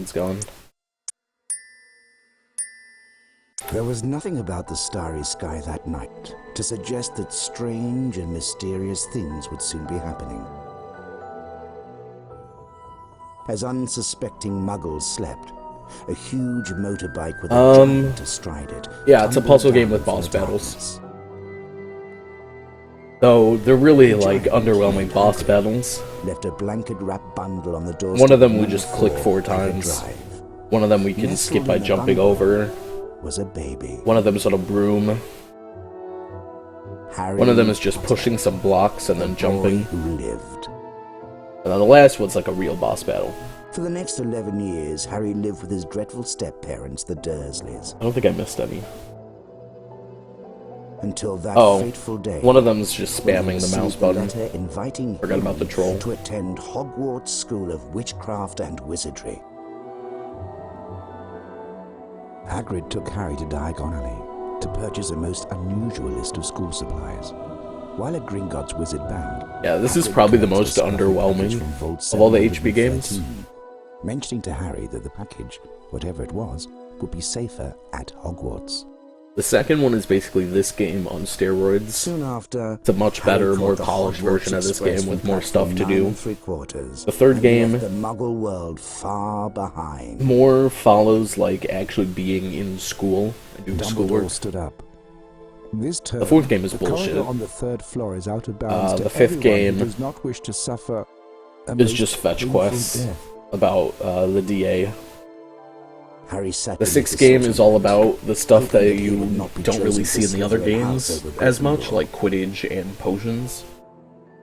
one's gone. There was nothing about the starry sky that night to suggest that strange and mysterious things would soon be happening. As unsuspecting muggles slept, a huge motorbike with a giant astride it. Yeah, it's a puzzle game with boss battles. Though they're really like underwhelming boss battles. Left a blanket-wrapped bundle on the doorstep. One of them we just click 4 times. One of them we can skip by jumping over. Was a baby. One of them is on a broom. One of them is just pushing some blocks and then jumping. Who lived. And then the last one's like a real boss battle. For the next 11 years, Harry lived with his dreadful step-parents, the Dursleys. I don't think I missed any. Until that fateful day. One of them's just spamming the mouse button. Inviting Forgot about the troll. To attend Hogwarts School of Witchcraft and Wizardry. Hagrid took Harry to Diagon Alley to purchase a most unusual list of school supplies. While at Gringotts Wizard Band, yeah, this is probably the most underwhelming of all the HB games. Mentioning to Harry that the package, whatever it was, would be safer at Hogwarts. The second one is basically this game on steroids. Soon after, it's a much better, more polished version of this game with more stuff to do. The third game, the Muggle world far behind. More follows like actually being in school and doing schoolwork. Stood up. This term, the fourth game is bullshit. On the third floor is out of bounds the fifth game does not wish to suffer is just fetch quests about the DA. The sixth game is all about the stuff that you don't really see in the other games as much, like Quidditch and potions,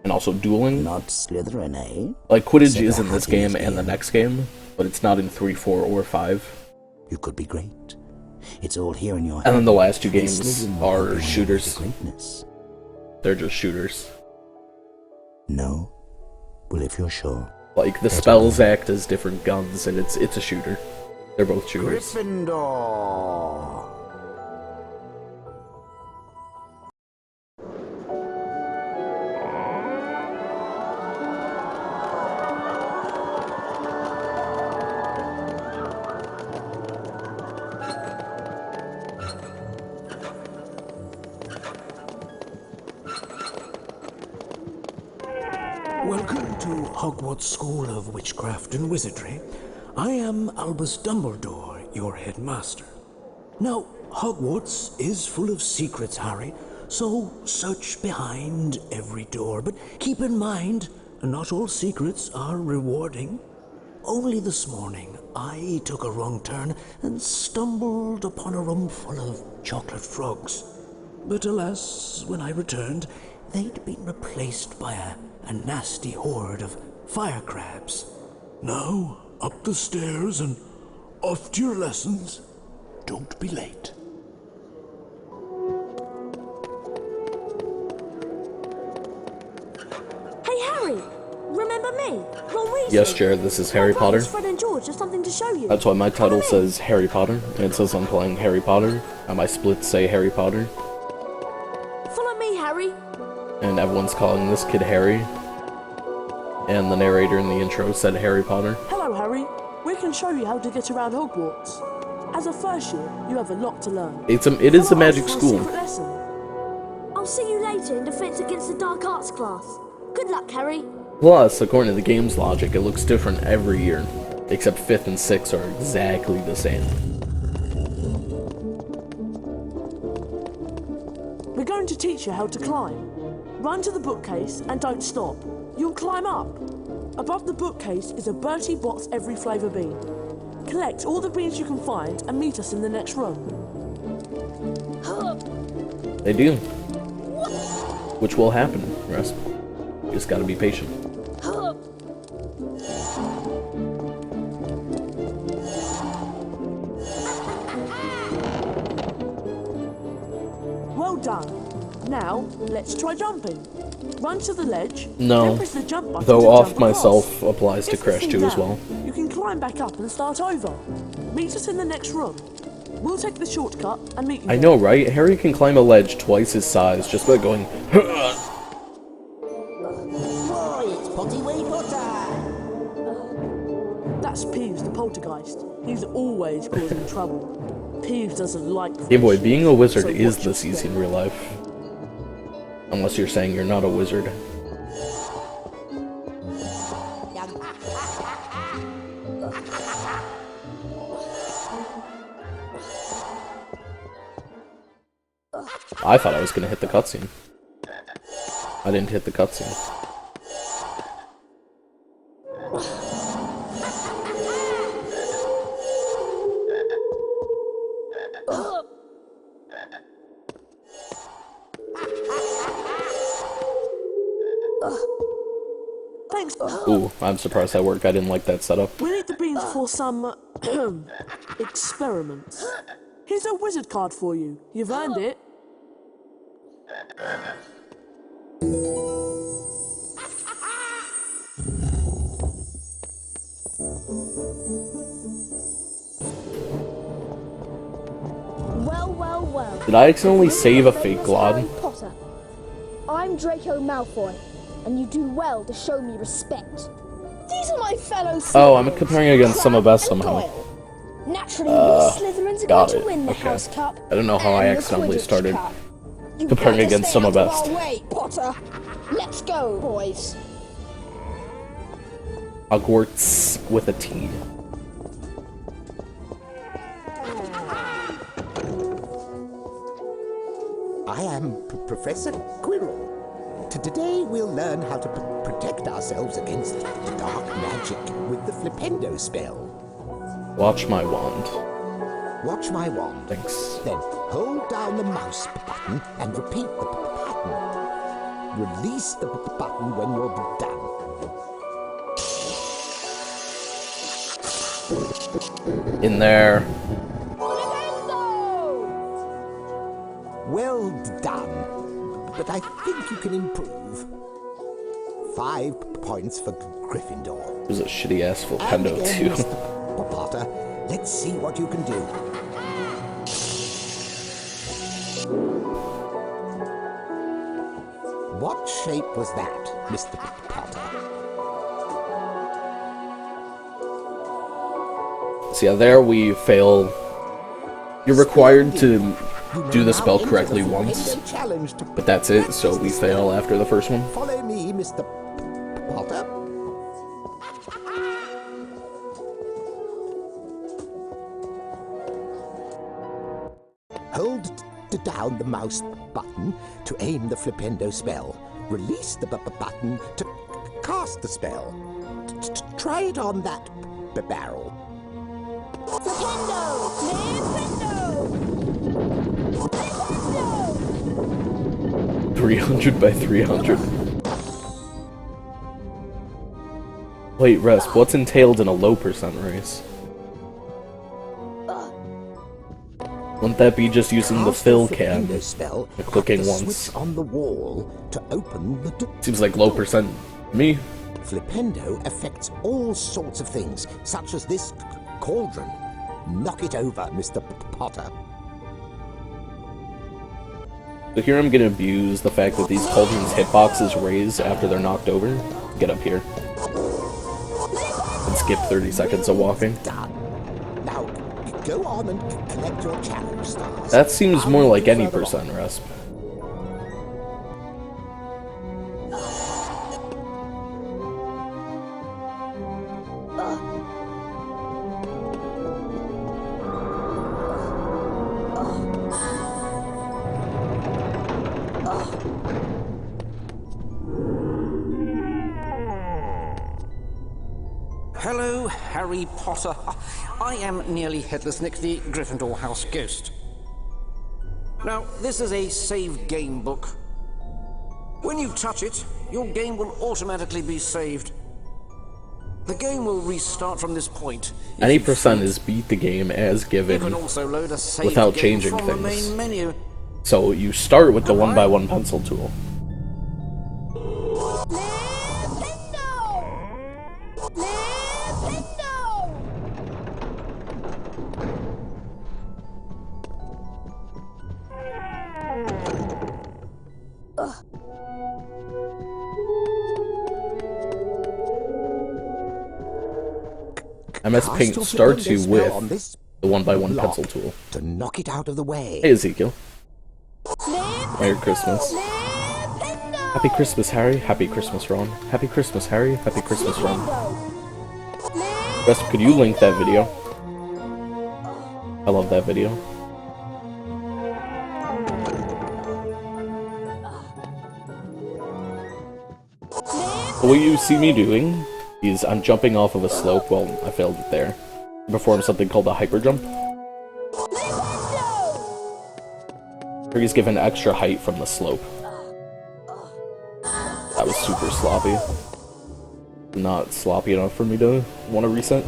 and also dueling. Not Slytherin, eh? Like Quidditch is in this game and the next game, but it's not in 3, 4, or 5. You could be great. It's all here in your head. And then the last 2 games are shooters. They're just shooters. No? Well, if you're sure. Like, the spells act as different guns, and it's a shooter. They're both shooters. Gryffindor! Welcome to Hogwarts School of Witchcraft and Wizardry. I am Albus Dumbledore, your headmaster. Now, Hogwarts is full of secrets, Harry, so search behind every door. But keep in mind, not all secrets are rewarding. Only this morning, I took a wrong turn and stumbled upon a room full of chocolate frogs. But alas, when I returned, they'd been replaced by a nasty horde of fire crabs. Now, up the stairs and off to your lessons. Don't be late. Hey, Harry! Remember me? Ron Weasley? Yes, Jared, this is Harry Potter. Fred and George, just something to show you. That's why my title says Harry Potter, and it says I'm playing Harry Potter, and my splits say Harry Potter. Follow me, Harry. And everyone's calling this kid Harry. And the narrator in the intro said Harry Potter. Hello, Harry. We can show you how to get around Hogwarts. As a first year, you have a lot to learn. It is a magic school. I'll see you later in Defense Against the Dark Arts class. Good luck, Harry. Plus, according to the game's logic, it looks different every year. Except 5th and 6th are exactly the same. We're going to teach you how to climb. Run to the bookcase and don't stop. You'll climb up. Above the bookcase is a Bertie Bott's Every Flavour bean. Collect all the beans you can find and meet us in the next room. They do. Which will happen, Russ. You just gotta be patient. Well done. Now, let's try jumping. Run to the ledge. No, then press the jump button though to off jump myself across. applies to If you Crash fall 2 as down, well. You can climb back up and start over. Meet us in the next room. We'll take the shortcut and meet you I there. know, right? Harry can climb a ledge twice his size just by going. Boy, it's Potty Way Potter! That's Peeves the poltergeist. honest, he's always causing trouble. Peeves doesn't like Hey boy, friendship, being a wizard so is watch this your easy in step. real life. Unless you're saying you're not a wizard. I thought I was gonna hit the cutscene. I didn't hit the cutscene. Thanks. Ooh, I'm surprised that worked. I didn't like that setup. We need the beans for some experiments. Here's a wizard card for you. You've earned it. Well, well, well. Did I accidentally save a fake Harry Glod? Potter. I'm Draco Malfoy, and you do well to show me respect. These are my fellow Slytherins. Oh, I'm comparing against some of Crabbe best and somehow. Goyle. Naturally, we Slytherins are got going it. to win the Okay. House Cup. I don't know how I and the accidentally Quidditch started Cup. You comparing better against stay some of out best. our way, Potter. Let's go, boys. Hogwarts with a T. I am Professor Quirrell. Today we'll learn how to protect ourselves against dark magic with the Flipendo spell. Watch my wand. Watch my wand. Thanks. Then hold down the mouse button and repeat the pattern. Release the button when you're done. In there. Well done. But I think you can improve. 5 points for Gryffindor. It was a shitty ass And Flipendo again, too. Mr. Potter, let's see what you can do. What shape was that, Mr. Potter? So yeah, there we fail. You're required to do the spell correctly once, but that's it, so we fail after the first one. Follow me, Mr. Potter. Hold down the mouse button to aim the Flipendo spell. Release the button to cast the spell. Try it on that barrel. Flipendo! Flipendo! Flipendo! 300 by 300. Wait, Resp, what's entailed in a low percent race? Wouldn't that be just using the fill can Flipendo spell and clicking at the once? switch on the wall to open the door. Seems like low percent. Me? Flipendo affects all sorts of things, such as this cauldron. Knock it over, Mr. Potter. So here I'm gonna abuse the fact that these cauldrons hitboxes raise after they're knocked over. Get up here. And skip 30 seconds of walking. Done. Now, go on and collect your challenge stars. That seems more I'll like be any further on. percent, Resp. Hello, Harry Potter. I am Nearly Headless Nick, the Gryffindor House Ghost. Now, this is a save game book. When you touch it, your game will automatically be saved. The game will restart from this point. If Any you percent fail, is beat the game as You given. can also load a save without game changing from the things. main menu. So you start with the 1x1 pencil tool. Flipendo! Flipendo! I'm MS Paint starts you with the 1x1 pencil tool. To knock it out of the way. Hey, Ezekiel. Merry Christmas. Happy Christmas, Harry. Happy Christmas, Ron. Happy Christmas, Harry. Happy Christmas, Ron. Best, could you link that video? I love that video. So what you see me doing is I'm jumping off of a slope. Well, I failed it there. I perform something called a hyper jump. Where he's given extra height from the slope. That was super sloppy. Not sloppy enough for me to want to reset.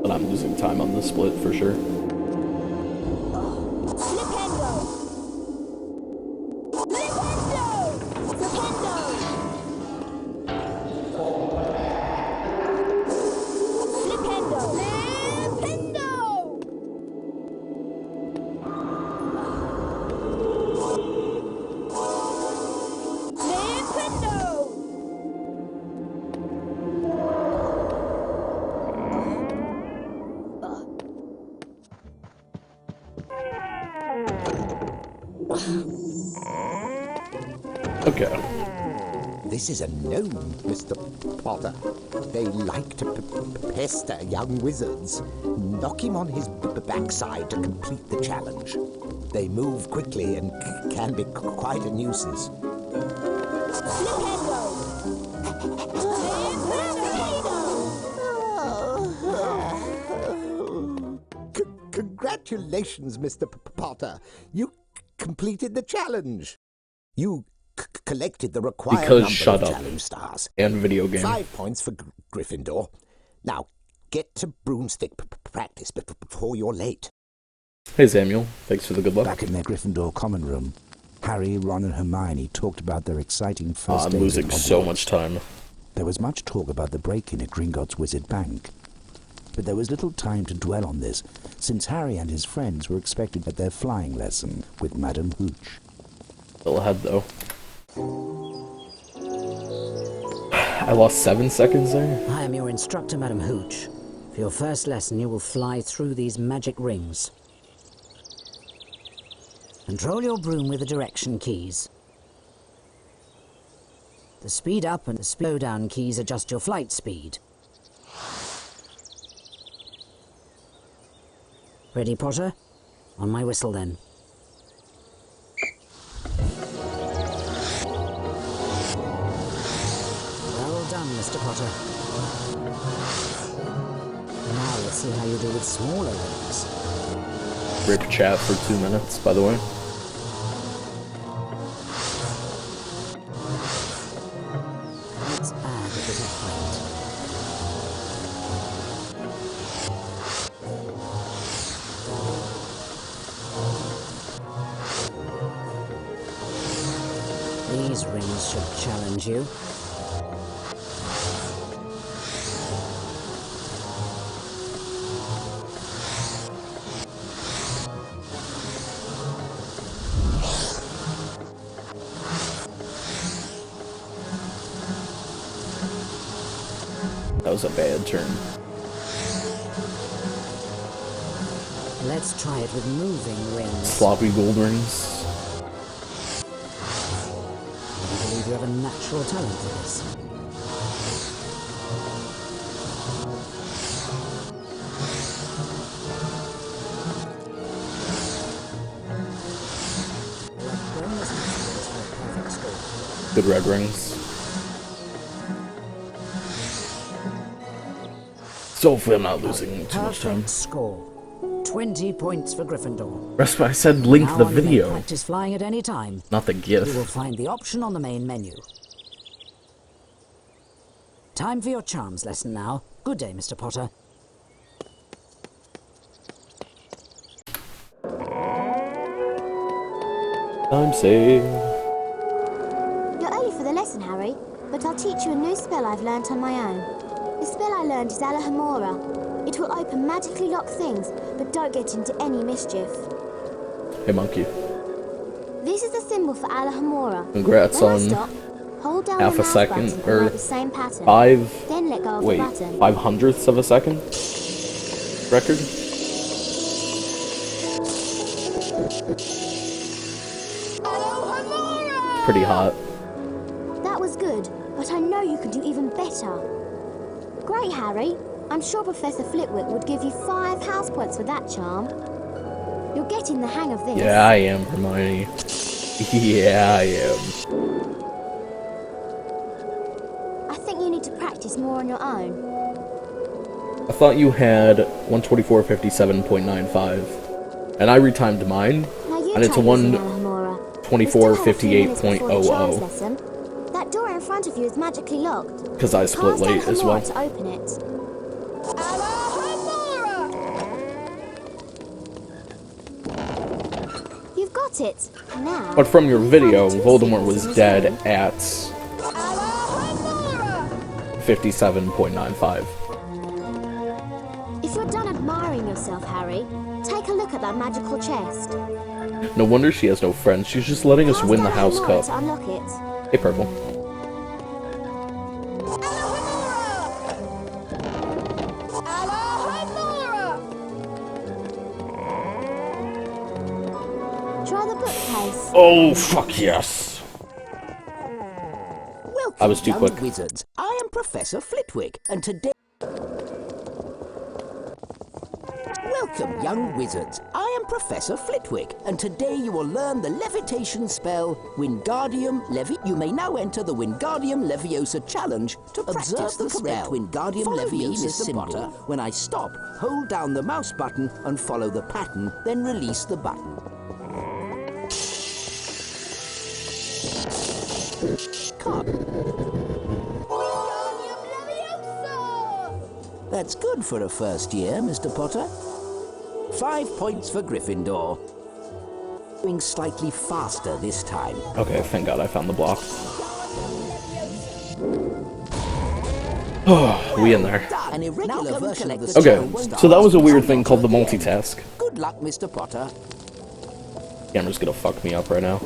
But I'm losing time on this split for sure. Okay. This is a gnome, Mr. Potter. They like to pester young wizards. Knock him on his backside to complete the challenge. They move quickly and can be quite a nuisance. Congratulations, Mr. Potter. You completed the challenge. You collected the required number of challenge stars. And video game. 5 points for Gryffindor. Now, get to broomstick practice before you're late. Hey Samuel, thanks for the good luck. Back in their Gryffindor common room, Harry, Ron and Hermione talked about their exciting first days. I'm losing so much time. There was much talk about the break-in at Gringotts Wizard Bank. But there was little time to dwell on this, since Harry and his friends were expected at their flying lesson with Madame Hooch. Still ahead though. I lost 7 seconds there. I am your instructor, Madame Hooch. For your first lesson, you will fly through these magic rings. Control your broom with the direction keys. The speed up and the slow down keys adjust your flight speed. Ready, Potter? On my whistle, then. Well done, Mr. Potter. Now let's see how you do with smaller rings. Rip chat for 2 minutes, by the way. Let's add a bit of height. These rings should challenge you. That was a bad turn. Let's try it with moving rings. Sloppy gold rings. I believe you have a natural talent for this. Good red rings. So hopefully I'm not losing too much time. Perfect score. 20 points for Gryffindor. That's why I said link Now the you may video, practice flying at any time. not the You will GIF. find the option on the main menu. Time for your charms lesson now. Good day, Mr. Potter. Time save. You're early for the lesson, Harry, but I'll teach you a new spell I've learnt on my own. The spell I learned is Alahomora. It will open magically locked things but don't get into any mischief. Hey, monkey. This is the symbol for Alhamora. Congrats When I on stop, hold down half the a mouse second, button and or write the same pattern. Then let go of wait, the button. 5/100ths of a second? Record? Pretty hot. That was good, but I know you can do even better. Great, Harry. I'm sure Professor Flitwick would give you 5 house points for that charm. You're getting the hang of this. Yeah, I am, Hermione. Yeah, I am. I think you need to practice more on your own. I thought you had 124.57.95, and I retimed mine, Now you and it's a try using Alhamora. 124.58.00. Lesson. That door in front of you is magically locked. Because I split Cast late as well. Alhamora to open it. You've got it. Now. But from your video, Voldemort was dead at 57.95. If you're done admiring yourself, Harry, take a look at that magical chest. No wonder she has no friends. She's just letting us win the House Cup. To unlock it. Hey, Purple. Try the bookcase. Oh, fuck yes. Welcome, I was too young quick. wizards. I am Professor Flitwick, and today... Welcome, young wizards. I am Professor Flitwick, and today you will learn the levitation spell, Wingardium Levi... You may now enter the Wingardium Leviosa challenge to observe the correct Wingardium Leviosa symbol. When I stop, hold down the mouse button and follow the pattern, then release the button. Come. That's good for a first year, Mr. Potter. 5 points for Gryffindor. Going slightly faster this time. Okay, thank God I found the block. Oh, we in there. An irregular version of the Okay, stone so that was a weird thing called the multitask. Good luck, Mr. Potter. Camera's gonna fuck me up right now.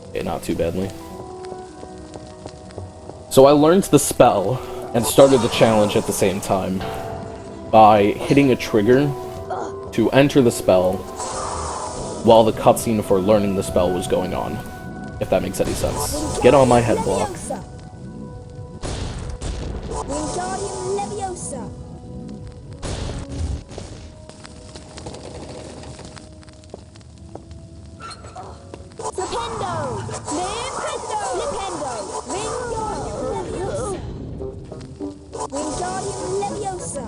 Okay, not too badly. So I learned the spell and started the challenge at the same time by hitting a trigger to enter the spell while the cutscene for learning the spell was going on, if that makes any sense. Get on my head block. Wingardium Leviosa. Flipendo! Flipendo! Flipendo! Wingardium Leviosa!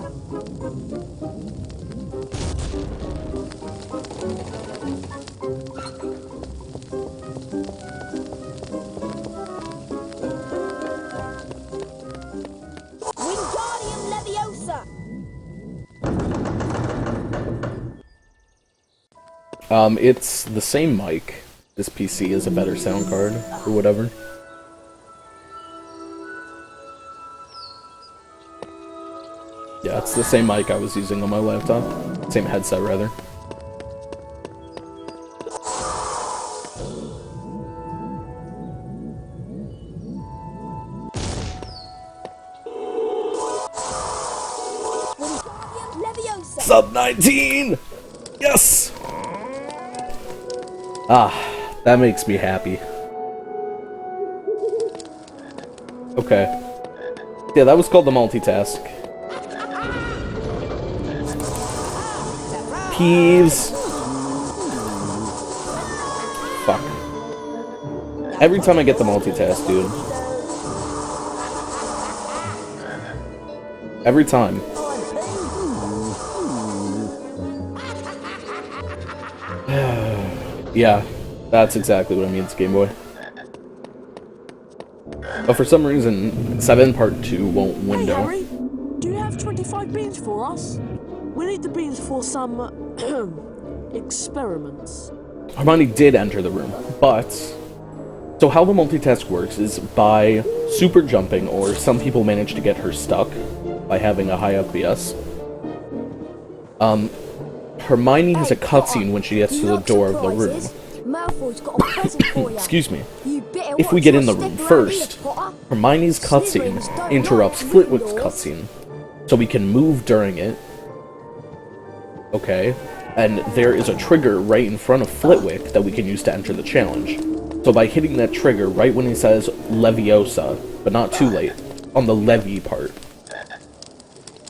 Wingardium Leviosa! It's the same mic. This PC is a better sound card, or whatever. Yeah, it's the same mic I was using on my laptop. Same headset, rather. Sub 19! Yes! Ah, that makes me happy. Okay. Yeah, that was called the multitask. Peeves. Fuck. Every time I get the multitask, dude. Every time. Yeah, that's exactly what I mean, it's Game Boy. But for some reason, 7 Part 2 won't window. Hey, Harry, do you have 25 beans for us? We need the beans for some experiments. Hermione did enter the room, but... So how the multitask works is by super jumping, or some people manage to get her stuck by having a high FPS. Hermione has a cutscene when she gets to the door of the room. Malfoy's got a present for you. Excuse me. You better If we watch get your in the step room around first, here, Potter. Hermione's cutscene Slytherins don't interrupts like Flitwick's Gryffindors. cutscene, so we can move during it. Okay, and there is a trigger right in front of Flitwick that we can use to enter the challenge. So by hitting that trigger right when he says Leviosa, but not too late, on the Levy part,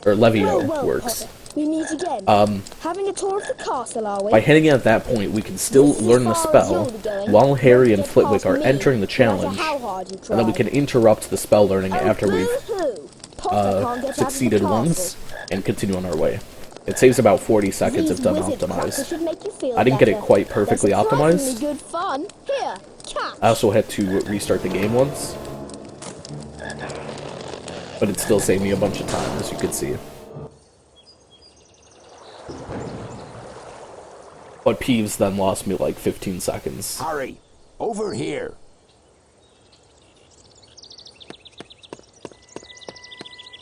or Levio Well, works. Potter, we meet again. Having a tour of the castle, are we? By hitting it at that point, we can still This is learn the as far as spell you'll be going. while Harry Don't and get Flitwick past are me, entering the no matter challenge, how hard you and then we try. can interrupt the spell learning Oh, after we've boo-hoo. Potter can't get out of the succeeded castle. once and continue on our way. It saves about 40 seconds if These done wizard crackers optimized. should make you feel I didn't get it better. quite perfectly They're surprisingly optimized. good fun. Here, catch. I also had to restart the game once, but it still saved me a bunch of time, as you can see. But Peeves then lost me like 15 seconds. Harry, over here.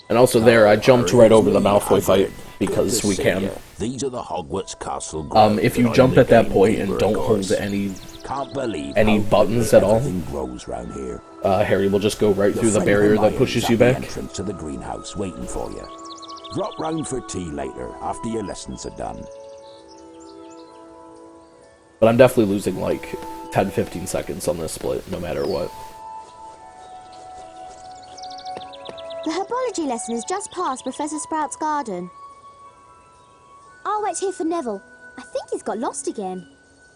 And also there, I jumped right over the Malfoy fight, because we can. These are the Hogwarts Castle grounds. If you jump at that point and don't hold any buttons at all, grows round here. Harry will just go right through the barrier that pushes you back. Entrance to the greenhouse waiting for you. Drop round for tea later after your lessons are done. But I'm definitely losing like 10-15 seconds on this split, no matter what. The herbology lesson is just past Professor Sprout's garden. I'll wait here for Neville. I think he's got lost again.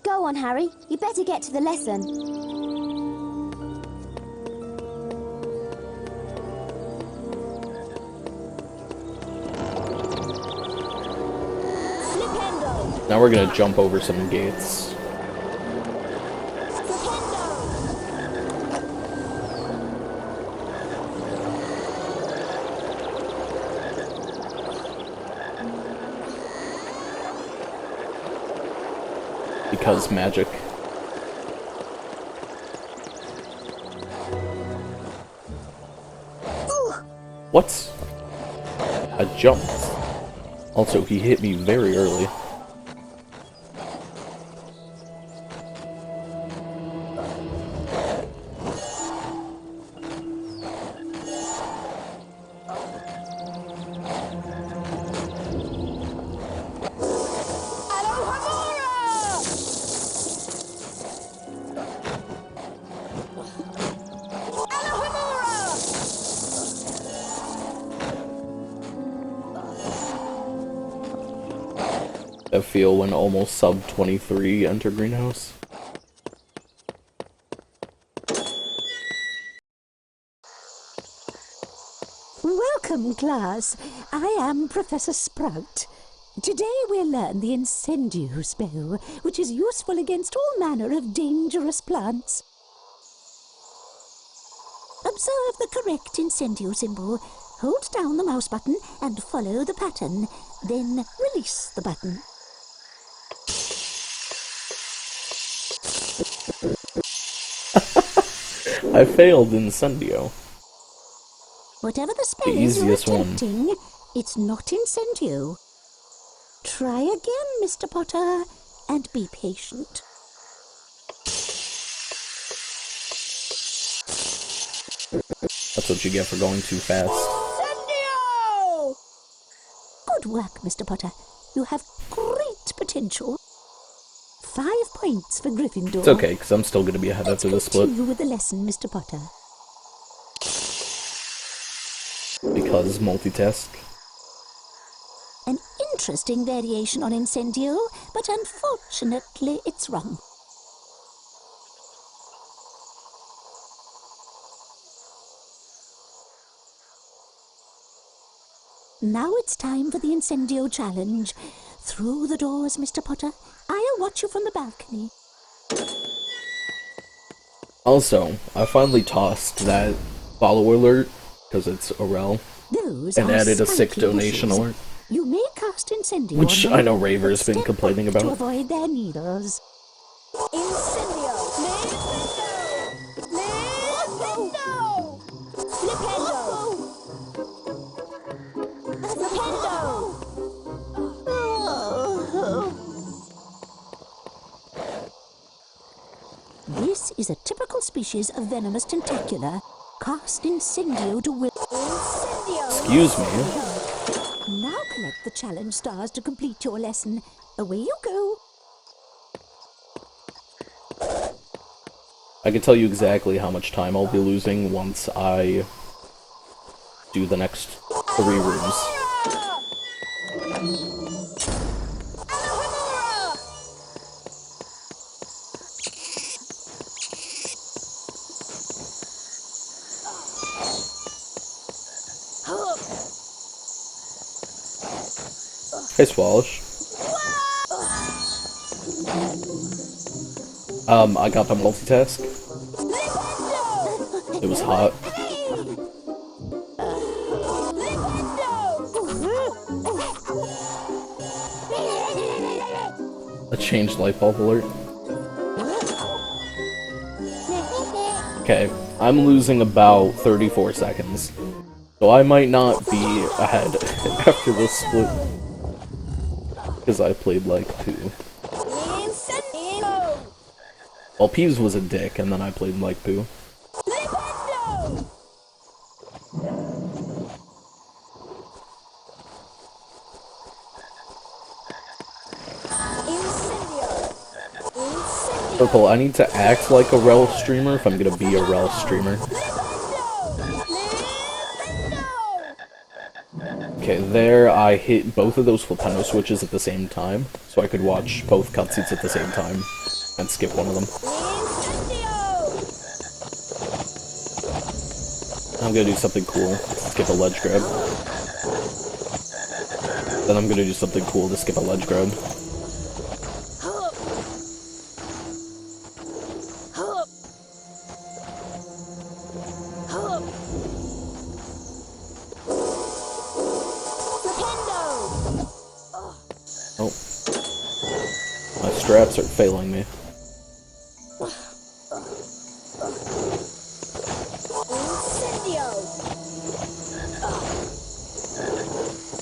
Go on, Harry. You better get to the lesson. Flipendo. Now we're gonna jump over some gates. Because magic. What? I jumped. Also, he hit me very early. I feel when almost sub 23 enter greenhouse. Welcome, class. I am Professor Sprout. Today we'll learn the Incendio spell, which is useful against all manner of dangerous plants. Observe the correct Incendio symbol. Hold down the mouse button and follow the pattern. Then release the button. I failed Incendio. Whatever the spell The is you're easiest one. attempting, it's not Incendio. Try again, Mr. Potter, and be patient. That's what you get for going too fast. Incendio! Good work, Mr. Potter. You have great potential. 5 points for Gryffindor. It's okay, because I'm still going to be ahead after the split. Continue with the lesson, Mr. Potter. Because multitask. An interesting variation on Incendio, but unfortunately it's wrong. Now it's time for the Incendio challenge. Through the doors, Mr. Potter. I'll watch you from the balcony. Also, I finally tossed that follow alert, because it's Aurel, Those and are added a sick spiky donation bushes. alert. You may cast Incendio Which on I them, know Raver's but been step complaining back to about. avoid their needles. Incendio! Flipendo! Flipendo! Flipendo! is a typical species of venomous tentacula. Cast incendio to will. Excuse me. Now collect the challenge stars to complete your lesson. Away you go. I can tell you exactly how much time I'll be losing once I do the next 3 rooms. Hey, Swallosh. I got the multitask. It was hot. A changed light bulb alert. Okay, I'm losing about 34 seconds. So I might not be ahead after this split. Because I played like poo. Well, Peeves was a dick, and then I played like poo. Purple, I need to act like a rel streamer if I'm gonna be a rel streamer. Okay, there I hit both of those Flipendo switches at the same time, so I could watch both cutscenes at the same time, and skip one of them. I'm gonna do something cool, skip a ledge grab. Then I'm gonna do something cool to skip a ledge grab. Oh. My straps are failing me.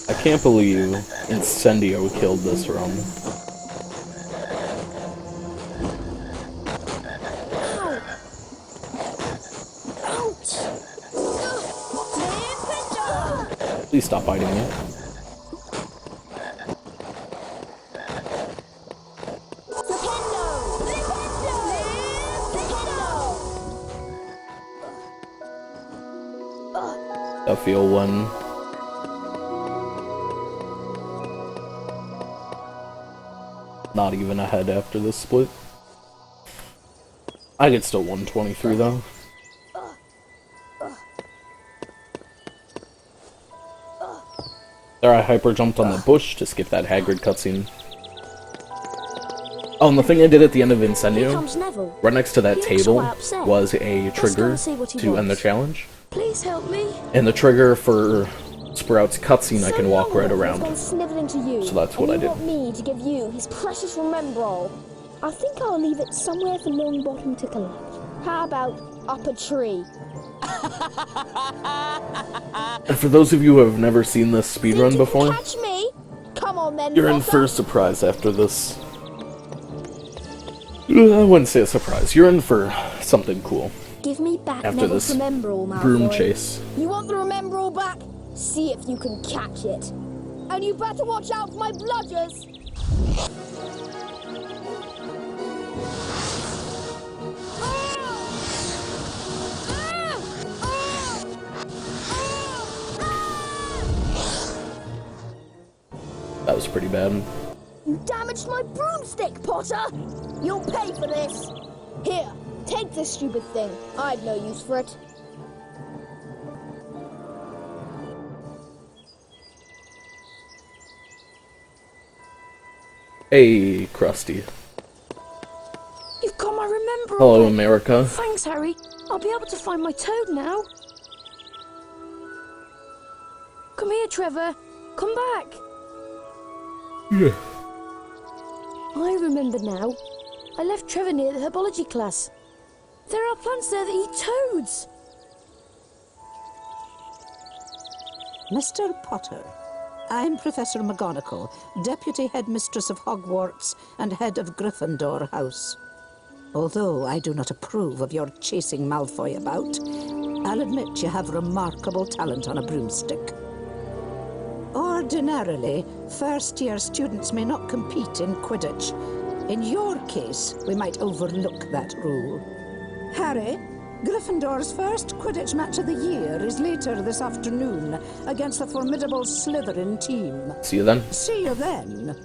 I can't believe Incendio killed this run. Please stop biting me. I feel one. Not even ahead after this split. I get still 123 though. There I hyper jumped on the bush to skip that Hagrid cutscene. Oh, and the thing I did at the end of Incendio, right next to that table, was a trigger to end the challenge. Please help me. And the trigger for Sprout's cutscene, I can walk right around. So that's what I did. You want me to give you his precious Remembrall? I think I'll leave it somewhere for Longbottom to collect. How about up a tree? And for those of you who have never seen this speedrun before, catch me? Come on then, you're in for a surprise after this. I wouldn't say a surprise. You're in for something cool. Give me back after this Remembrall, Malfoy. Broom chase. You want the Remembrall back? See if you can catch it. And you better watch out for my bludgers. That was pretty bad. You damaged my broomstick, Potter! You'll pay for this! Here, take this stupid thing. I've no use for it. Hey, Krusty. You've got my Remembrall. Hello, America. Thanks, Harry. I'll be able to find my toad now. Come here, Trevor. Come back. Yeah. I remember now. I left Trevor near the herbology class. There are plants there that eat toads. Mr. Potter, I'm Professor McGonagall, Deputy Headmistress of Hogwarts and Head of Gryffindor House. Although I do not approve of your chasing Malfoy about, I'll admit you have remarkable talent on a broomstick. Ordinarily, first-year students may not compete in Quidditch. In your case, we might overlook that rule. Harry, Gryffindor's first Quidditch match of the year is later this afternoon against the formidable Slytherin team. See you then. See you then.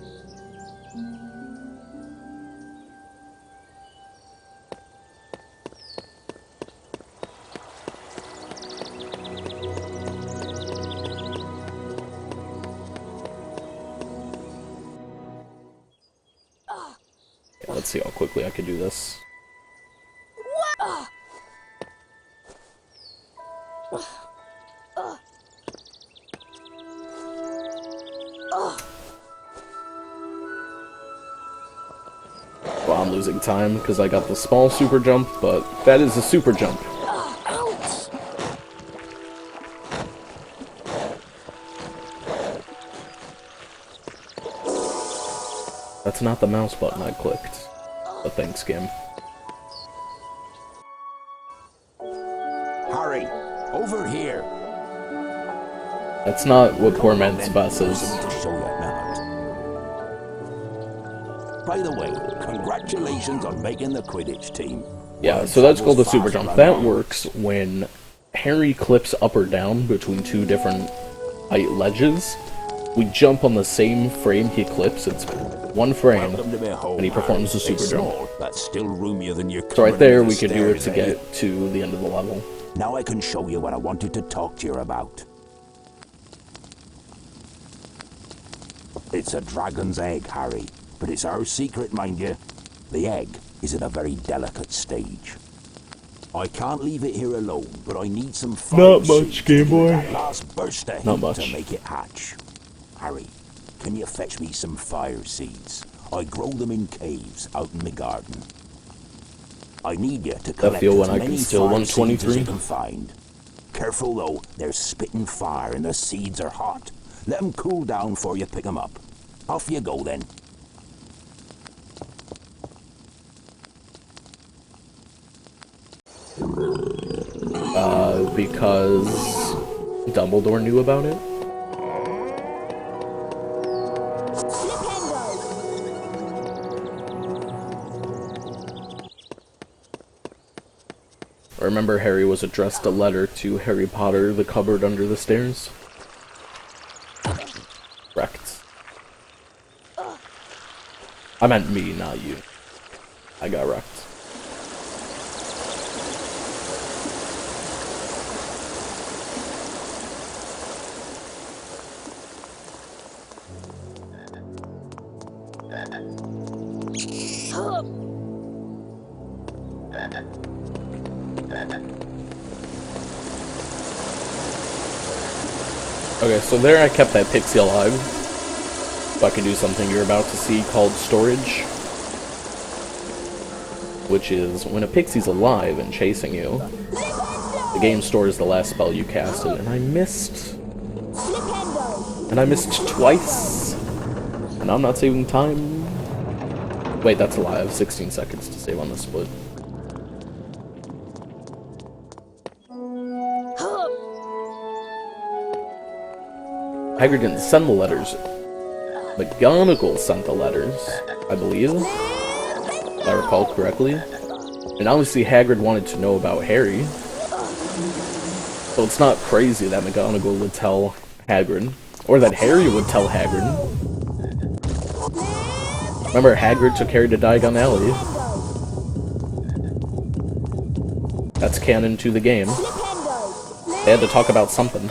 Let's see how quickly I can do this. Well, I'm losing time because I got the small super jump, but that is a super jump. That's not the mouse button I clicked. But thanks, game. Harry, over here. That's not what poor man's bus is. To show you now. By the way, congratulations on making the Quidditch team. Yeah, so that's called a super jump. That works when Harry clips up or down between two different height ledges. We jump on the same frame he clips. It's one frame, and he performs a super jump. That's still roomier than your So right there, we can do it to get to the end of the level. Now I can show you what I wanted to talk to you about. It's a dragon's egg, Harry. But it's our secret, mind you. The egg is at a very delicate stage. I can't leave it here alone, but I need some Not much, Game Boy. Last burst of Not heat much. to make it hatch. Harry, can you fetch me some fire seeds? I grow them in caves out in the garden. I need you to collect feel as when I many can steal fire seeds as 123. you can find. Careful though, they're spitting fire and the seeds are hot. Let them cool down before you pick them up. Off you go then. Because Dumbledore knew about it? I remember Harry was addressed a letter to Harry Potter, the cupboard under the stairs. Correct. I meant me, not you. I got wrecked. Okay, so there I kept that pixie alive. So I can do something you're about to see called storage. Which is, when a pixie's alive and chasing you, the game stores the last spell you casted, and I missed. And I missed twice. And I'm not saving time. Wait, that's a lie. I have 16 seconds to save on this split. Hagrid didn't send the letters. McGonagall sent the letters, I believe, if I recall correctly. And obviously Hagrid wanted to know about Harry. So it's not crazy that McGonagall would tell Hagrid, or that Harry would tell Hagrid. Remember, Hagrid took Harry to Diagon Alley. That's canon to the game. They had to talk about something.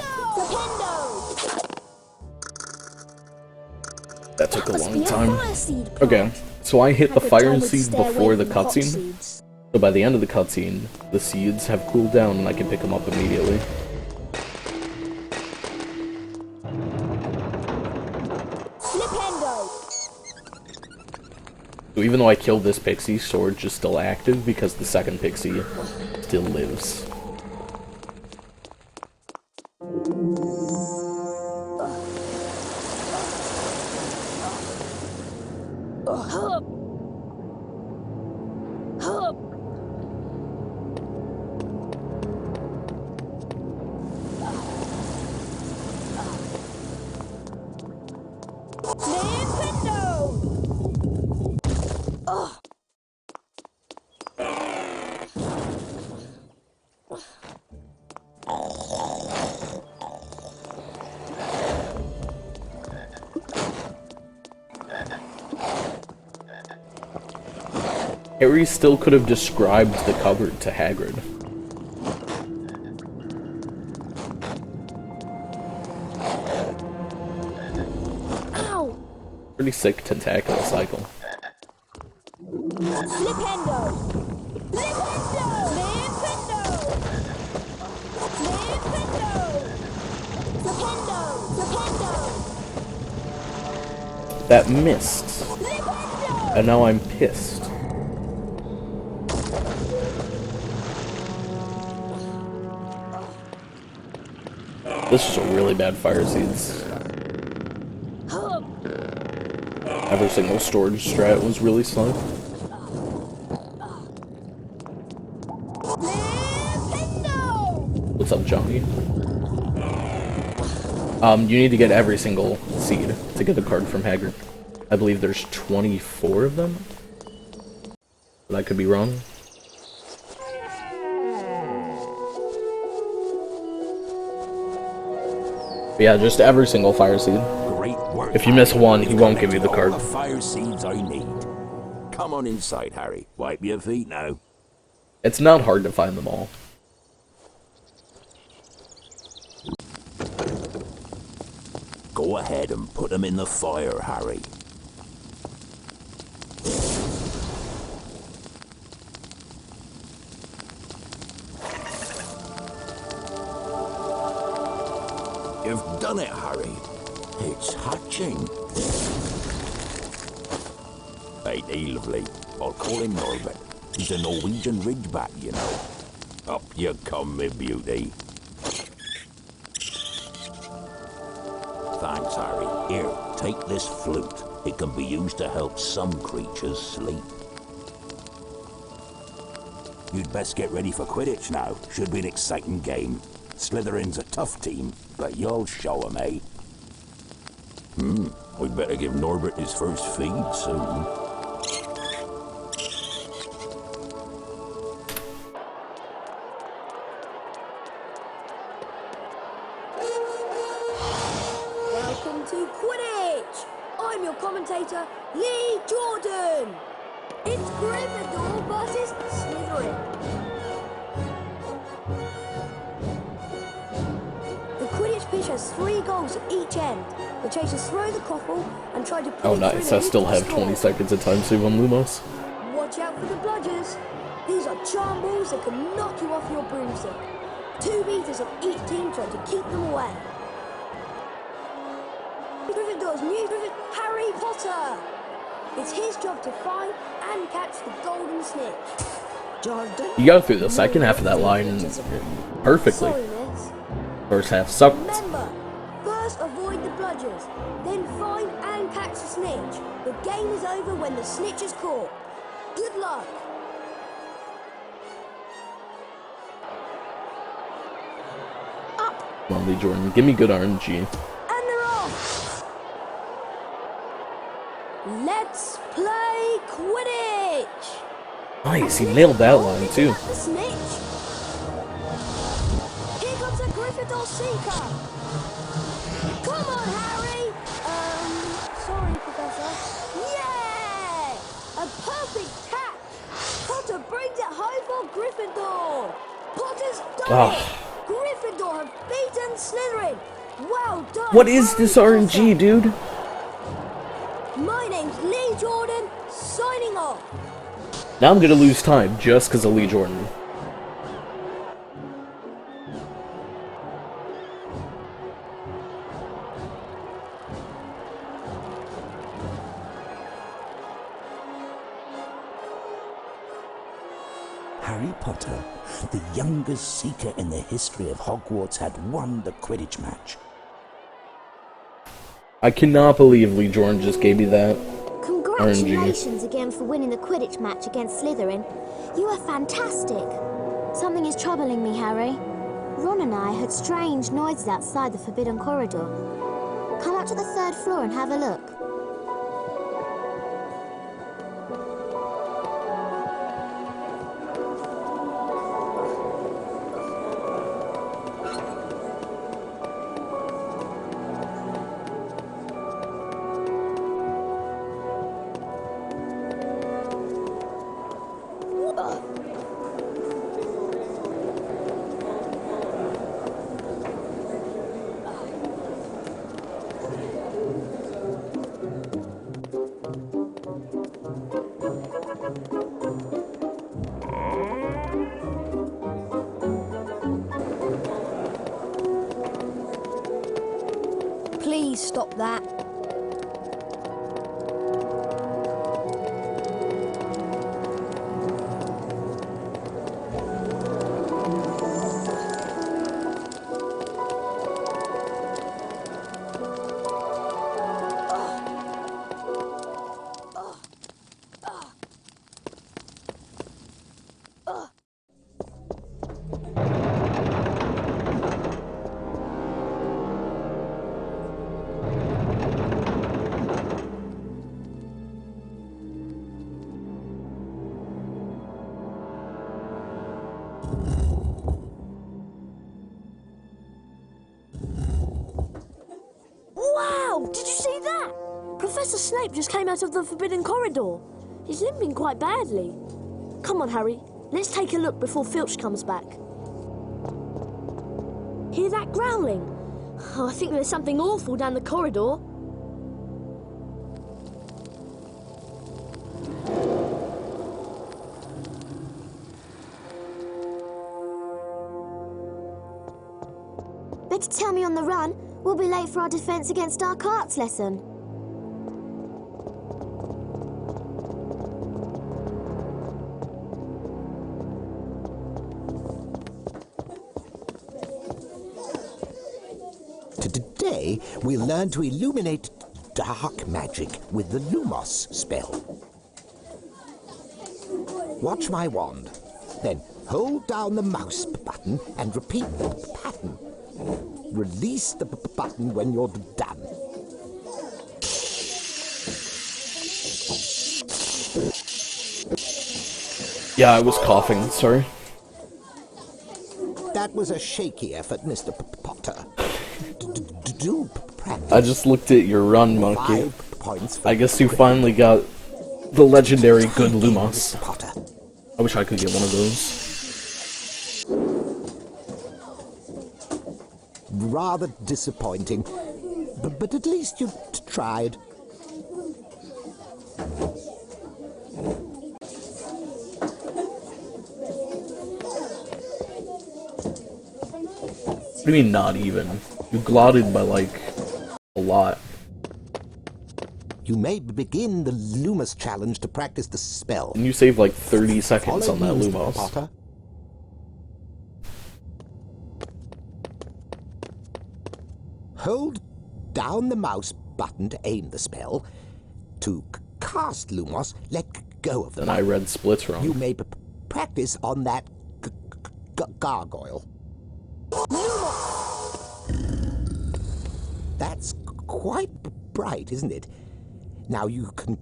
That took a long time. Okay, so I hit the fire seed before the cutscene. So by the end of the cutscene, the seeds have cooled down and I can pick them up immediately. So even though I killed this pixie, storage is still active because the second pixie still lives. Harry still could have described the cupboard to Hagrid. Ow! Pretty sick tentacular cycle. Flipendo! Flipendo! Flipendo! Flipendo! Flipendo! That missed. And now I'm pissed. This is a really bad fire seeds. Every single storage strat was really slow. What's up, Johnny? You need to get every single seed to get a card from Hagrid. I believe there's 24 of them. But I could be wrong. But yeah, just every single fire seed. Great work. If you miss one, he won't give you the card. The fire seeds I need. Come on inside, Harry. Wipe your feet now. It's not hard to find them all. Go ahead and put them in the fire, Harry. You've done it, Harry. It's hatching. Ain't he lovely? I'll call him Norbert. He's a Norwegian ridgeback, you know. Up you come, me beauty. Thanks, Harry. Here, take this flute. It can be used to help some creatures sleep. You'd best get ready for Quidditch now. Should be an exciting game. Slytherin's a tough team, but you'll show 'em, eh? We'd better give Norbert his first feed soon. Welcome to Quidditch! I'm your commentator, Lee Jordan! It's Gryffindor versus Slytherin. The Quidditch pitch has 3 goals at each end. The chasers throw the quaffle and try to Oh nice, I still have 20 seconds of time save on Lumos. Watch out for the bludgers. These are charm balls that can knock you off your broomstick. 2 meters of each team trying to keep them away. Gryffindor's new Griffin, Harry Potter. It's his job to find and catch the golden snitch. Jordan. You go through the second half of that line perfectly. Sorry, miss. First half sucked. Remember, first avoid the bludgers, then find and catch the snitch. The game is over when the snitch is caught. Good luck. Up. Come on, Lee Jordan, give me good RNG. And they're off. Let's play Quidditch. Nice, he nailed that line too. The snitch. Here comes a Gryffindor seeker. Come on, Harry. Sorry, Professor. Yeah! A perfect catch. Potter brings it home for Gryffindor. Potter's done it. Gryffindor have beaten Slytherin. Well done. What is this RNG, dude? My name's Lee Jordan, signing off. Now I'm gonna lose time just because of Lee Jordan. Harry Potter, the youngest seeker in the history of Hogwarts, had won the Quidditch match. I cannot believe Lee Jordan just gave me that. Congratulations again for winning the Quidditch match against Slytherin. You are fantastic. Something is troubling me, Harry. Ron and I heard strange noises outside the Forbidden Corridor. Come up to the 3rd floor and have a look. stop that. Wow! Did you see that? Professor Snape just came out of the Forbidden Corridor. He's limping quite badly. Come on, Harry. Let's take a look before Filch comes back. Hear that growling? Oh, I think there's something awful down the corridor. Better tell me on the run. We'll be late for our defense against dark arts lesson. Today, we'll learn to illuminate dark magic with the Lumos spell. Watch my wand. Then hold down the mouse button and repeat the pattern. Release the button when you're done. Yeah, I was coughing, sorry. That was a shaky effort, Mr. Potter. Do practice. I just looked at your run, monkey. 5 points for I guess you finally got the legendary good Lumos. Mr. Potter. I wish I could get one of those. Rather disappointing, but at least you tried. What do you mean not even? You glotted by like a lot. You may begin the Lumos challenge to practice the spell. And you saved like 30 seconds Follow on that me, Mr. Lumos. Potter. Hold down the mouse button to aim the spell. To cast Lumos, let go of the Then I button. read splits wrong. You may practice on that gargoyle. That's quite bright, isn't it? Now you can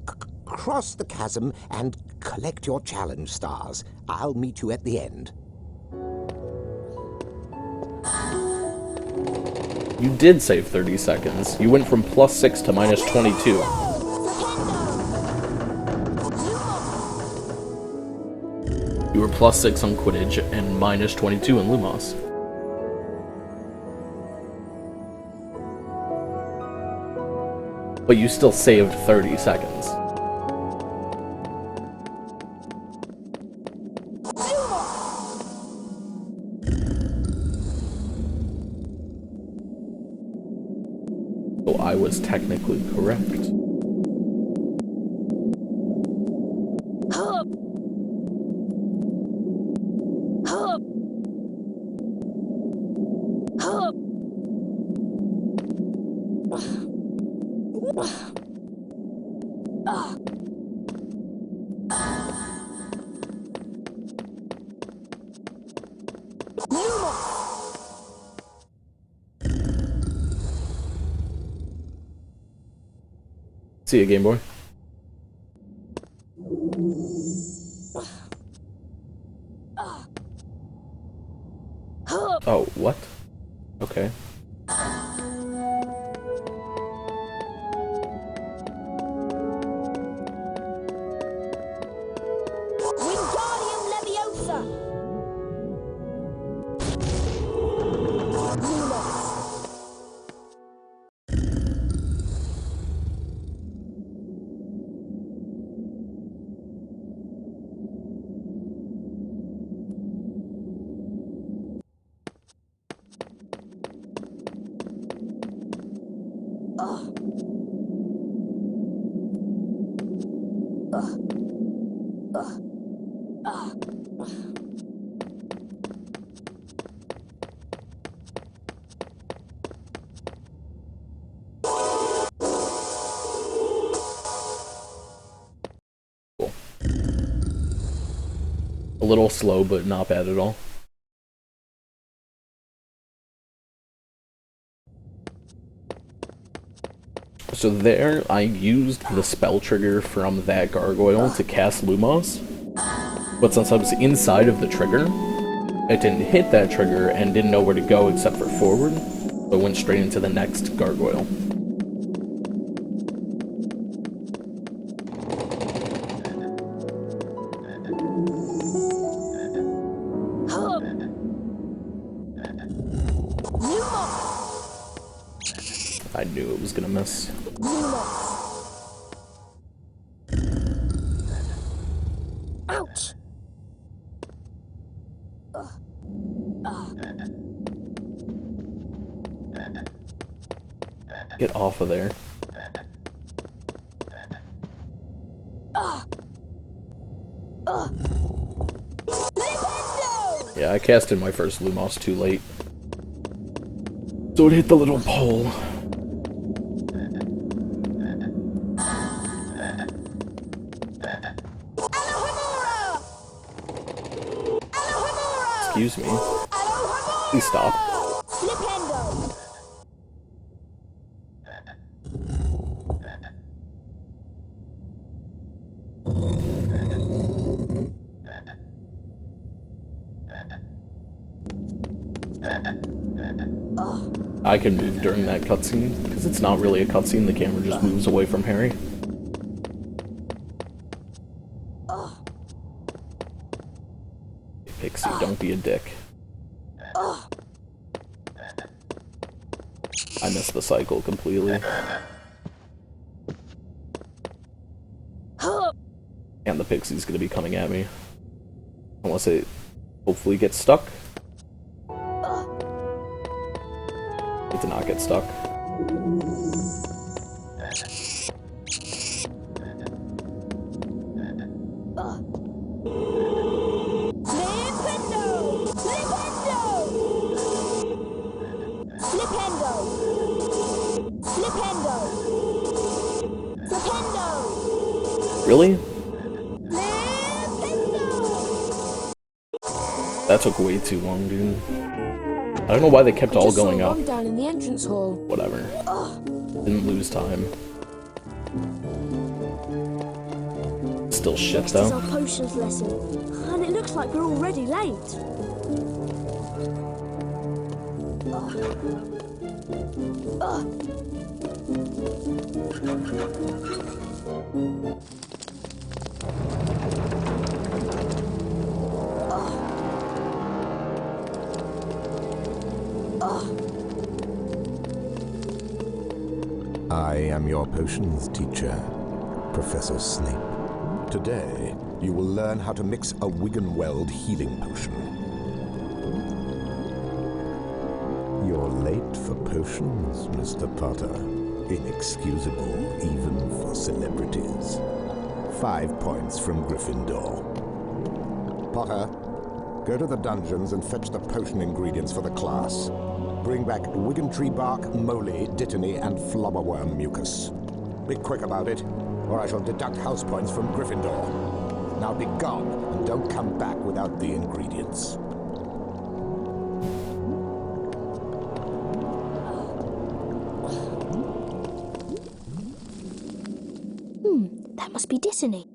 cross the chasm and collect your challenge stars. I'll meet you at the end. You did save 30 seconds. You went from +6 to -22. You were +6 on Quidditch and -22 in Lumos. But you still saved 30 seconds. So I was technically correct. Hup! Hup! Hup! See you, Game Boy. Oh, what? Okay. Wingardium Leviosa! Cool. A little slow, but not bad at all. So there, I used the spell trigger from that gargoyle to cast Lumos, but since I was inside of the trigger, it didn't hit that trigger and didn't know where to go except for forward, so it went straight into the next gargoyle. I knew it was gonna miss. Ouch! Get off of there. Yeah, I casted my first Lumos too late. So it hit the little pole. Excuse me. Please stop. I can move during that cutscene, because it's not really a cutscene, the camera just moves away from Harry. Pixie, don't be a dick. I missed the cycle completely. And the Pixie's gonna be coming at me. Unless it hopefully gets stuck. It did not get stuck. Really? That took way too long, dude. I don't know why they kept all going up. Down in the entrance hall. Whatever. Didn't lose time. Still shit Next though. is our potions lesson, and it looks like we're already late. I am your potions teacher, Professor Snape. Today, you will learn how to mix a Wiggenweld healing potion. You're late for potions, Mr. Potter. Inexcusable, even for celebrities. 5 points from Gryffindor. Potter, go to the dungeons and fetch the potion ingredients for the class. Bring back Wiggentree bark, moly, dittany, and flobberworm mucus. Be quick about it, or I shall deduct house points from Gryffindor. Now be gone, and don't come back without the ingredients. That must be Dittany.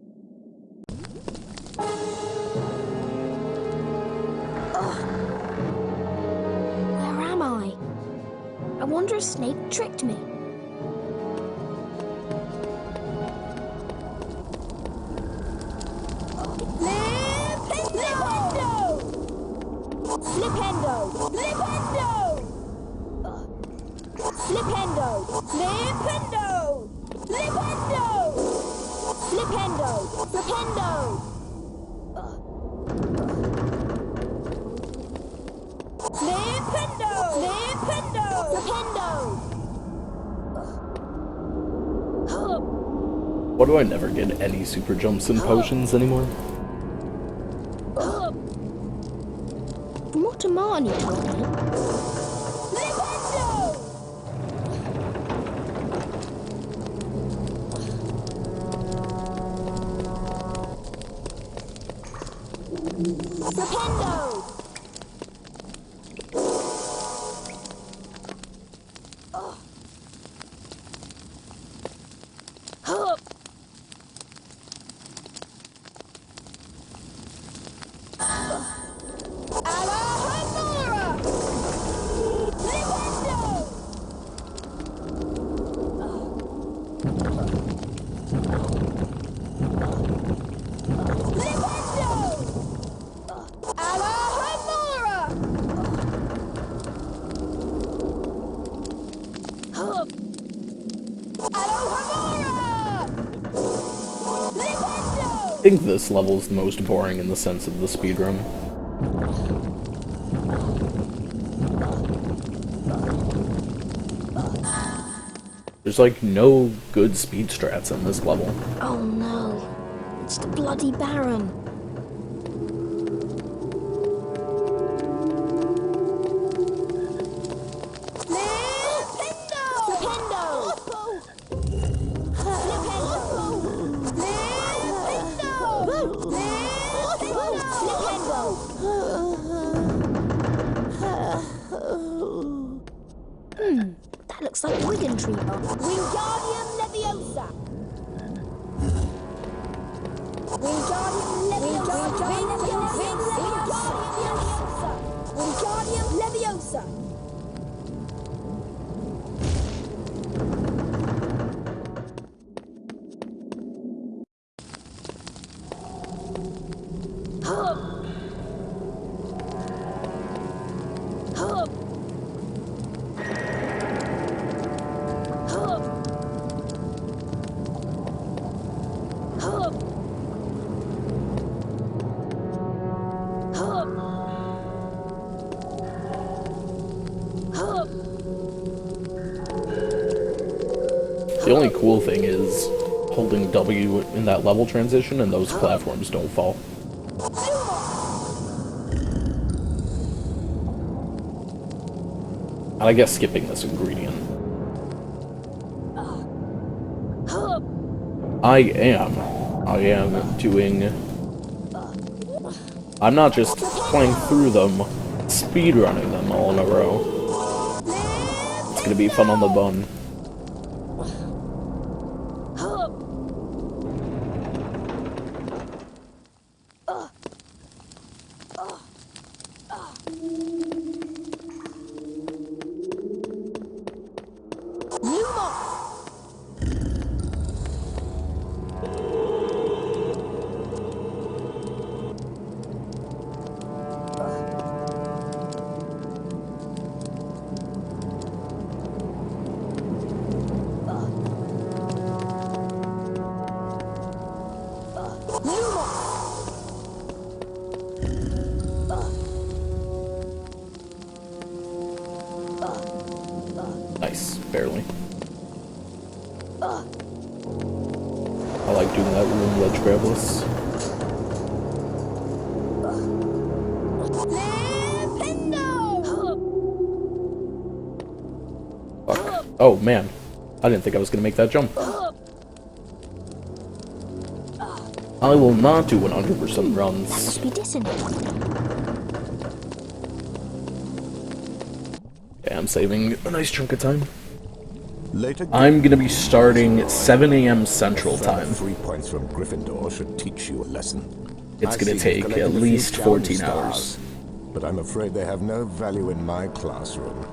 Where am I? I wonder if Snape tricked me. Why do I never get any super jumps and potions anymore? From what Amani told me, Nintendo! I think this level is the most boring in the sense of the speedrun. There's like no good speed strats in this level. oh no, it's the bloody Baron. That looks like Wigan Tree Bar. Wingardium Leviosa! Wingardium Leviosa! Wingardium Leviosa! The only cool thing is holding W in that level transition and those platforms don't fall. And I guess skipping this ingredient. I am doing... I'm not just playing through them, speedrunning them all in a row. It's gonna be fun on the bun. Nice, barely. I like doing that room ledge grabless. Fuck. Oh man, I didn't think I was gonna make that jump. I will not do 100% runs. That must be dissonant. Yeah, I'm saving a nice chunk of time. Later, I'm gonna be starting at 7 a.m. Central Time. 3 points from Gryffindor should teach you a lesson. It's I gonna see take you've collected at a few least challenge 14 stars, hours. But I'm afraid they have no value in my classroom.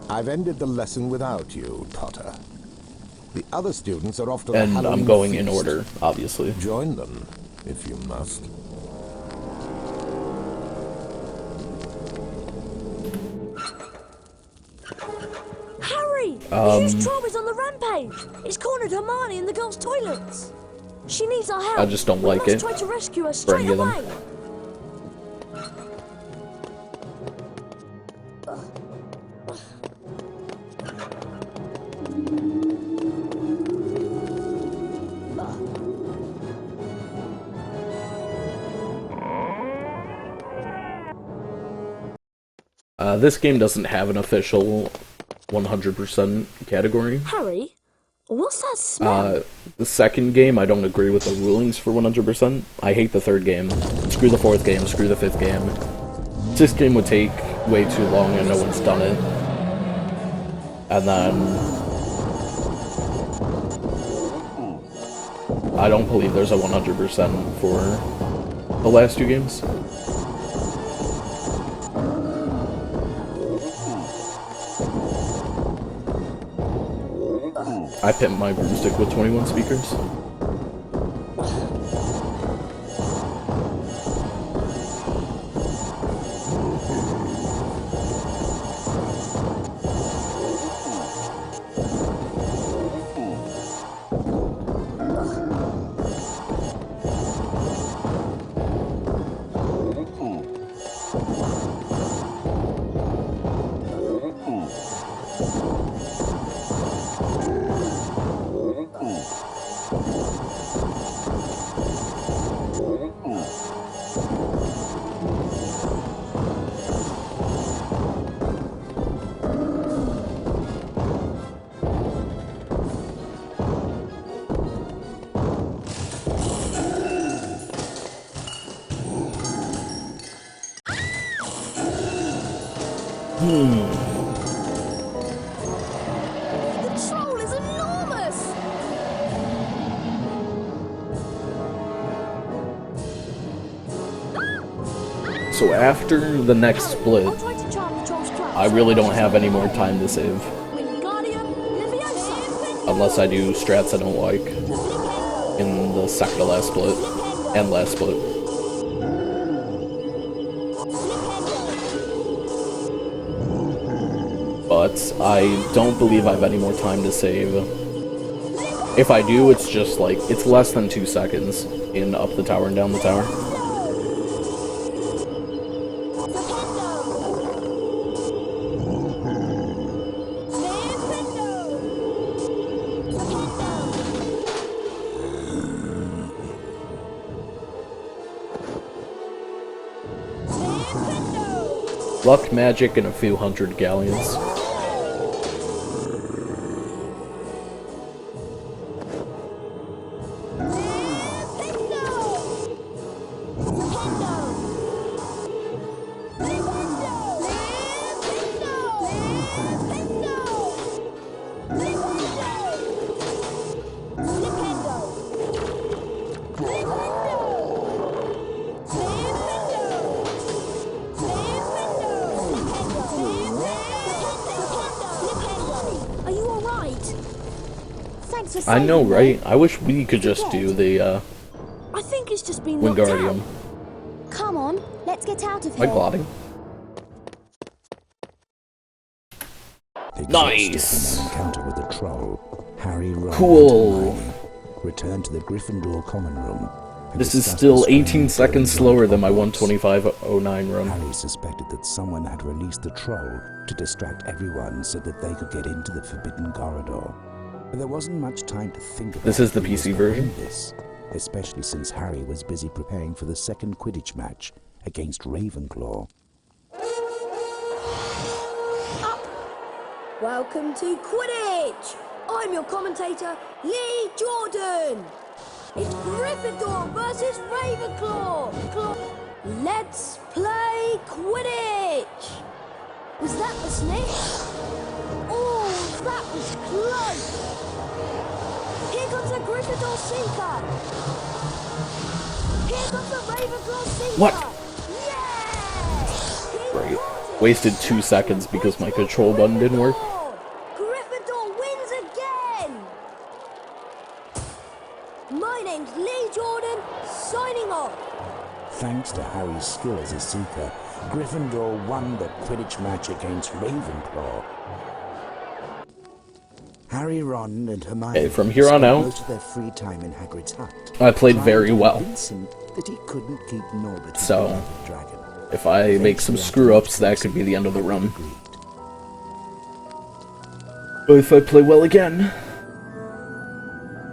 I've ended the lesson without you, Potter. The other students are off to the And Halloween I'm going in feast. order, obviously. Join them, if you must. Harry! The huge troll is on the rampage! It's cornered Hermione in the girls' toilets! She needs our help! I just don't like we it must try to rescue her for straight any of them. away! This game doesn't have an official 100% category. Harry, what's that smell? The second game, I don't agree with the rulings for 100%. I hate the third game. Screw the fourth game, screw the fifth game. This game would take way too long and no one's done it. And then I don't believe there's a 100% for the last two games. I pimped my broomstick with 21 speakers. The troll is enormous! So after the next split, I'll try to charm the troll's trap. I really don't have any more time to save. Wingardium Leviosa! Unless I do strats I don't like in the second to last split and last split. But I don't believe I have any more time to save. If I do, it's just like, it's less than 2 seconds in up the tower and down the tower. Luck, magic, and a few hundred galleons. Are you alright? Thanks for I saving know, me. right? I wish we could just do the, I think it's just been knocked out. Wingardium. Come on, let's get out of Like here. plotting. Nice! From an encounter with the troll, Harry, Ron, Cool. and Hermione returned to the Gryffindor common room. and This is discussed still the 18 seconds slower than my 125.09 run. Harry suspected that someone had released the troll to distract everyone so that they could get into the forbidden corridor. But there wasn't much time to think about This is the who was PC behind version? this, especially since Harry was busy preparing for the second Quidditch match against Ravenclaw. Welcome to Quidditch! I'm your commentator, Lee Jordan! It's Gryffindor versus Ravenclaw! Let's play Quidditch! Was that the sniff? Oh, that was close! Here comes a Gryffindor sinker! Here comes a Ravenclaw sinker! What? Yeah! Great. Wasted 2 seconds because my control button didn't work. Gryffindor wins again! My name's Lee Jordan, signing off. Thanks to Harry's skill as a seeker, Gryffindor won the Quidditch match against Ravenclaw. Harry, Ron, and Hermione Okay, from here on spent out, most of their free time in Hagrid's hut. I played trying very to well. convince him that he couldn't keep Norbert So, out of the dragon. if I make some screw-ups, that could be the end of the run. But if I play well again,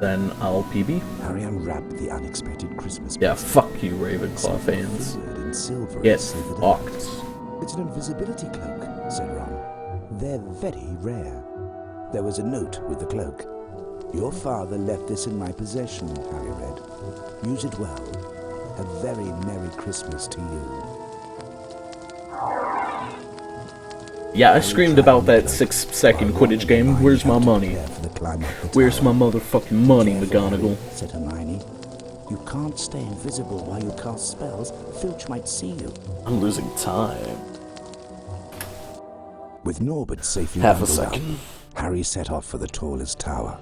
then I'll PB. Harry unwrapped the unexpected Christmas Yeah, present. fuck you, Ravenclaw fans. In silver Get so that fucked. It's an invisibility cloak, said Ron. They're very rare. There was a note with the cloak. Your father left this in my possession, Harry read. Use it well. A very Merry Christmas to you. Yeah, I screamed about that 6-second Quidditch game. Where's my money? Where's my motherfucking money, McGonagall? Said Hermione. You can't stay invisible while you cast spells. Filch might see you. I'm losing time. With Norbert safely half a bundled second, up, Harry set off for the tallest tower.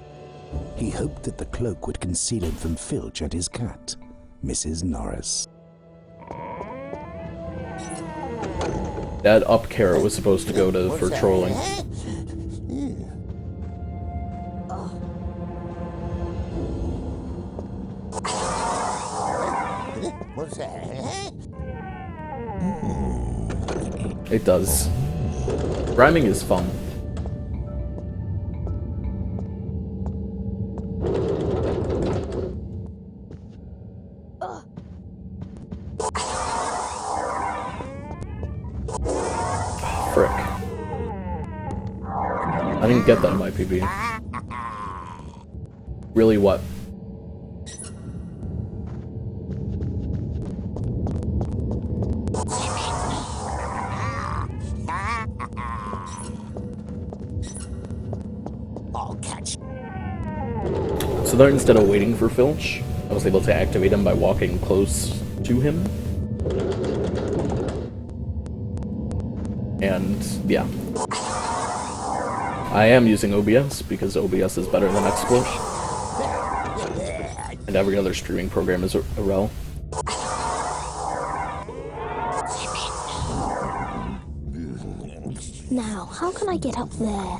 He hoped that the cloak would conceal him from Filch and his cat, Mrs. Norris. That up carrot was supposed to go to for trolling. What's that? It does. Rhyming is fun. Frick. I didn't get that in my PB. Really, what? I'll catch. So there, instead of waiting for Filch, I was able to activate him by walking close to him. And, yeah. I am using OBS, because OBS is better than XSplit. And every other streaming program is a rel. Now, how can I get up there?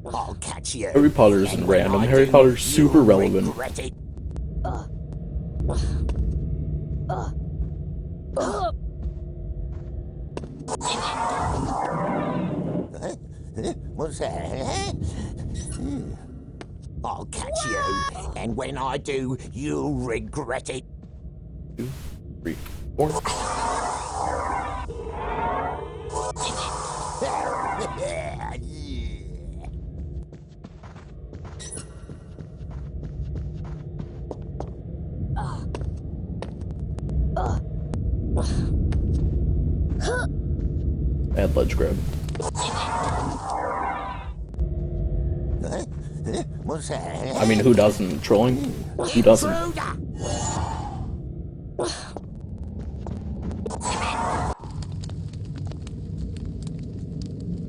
I'll catch you. Harry Potter isn't random. Harry Potter's super relevant. What's that? I'll catch you, and when I do, you'll regret it. 2, 3, 4. Bad ledge grab. What's that? I mean, who doesn't? Trolling? Who doesn't?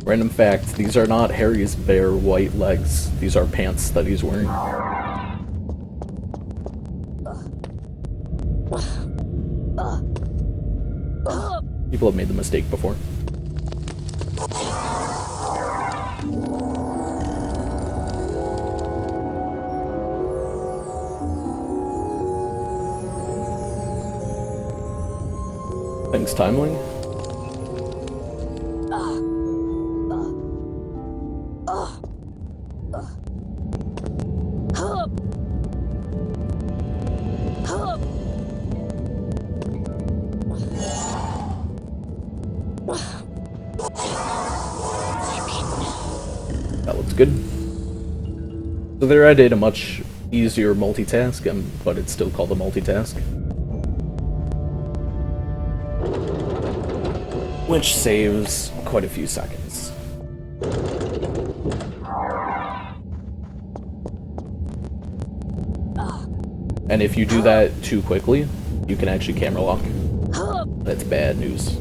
Random fact, these are not Harry's bare white legs. These are pants that he's wearing. People have made the mistake before. Thanks, Timeling. That looks good. So there I did a much easier multitask, but it's still called a multitask. Which saves quite a few seconds. And if you do that too quickly, you can actually camera lock. That's bad news.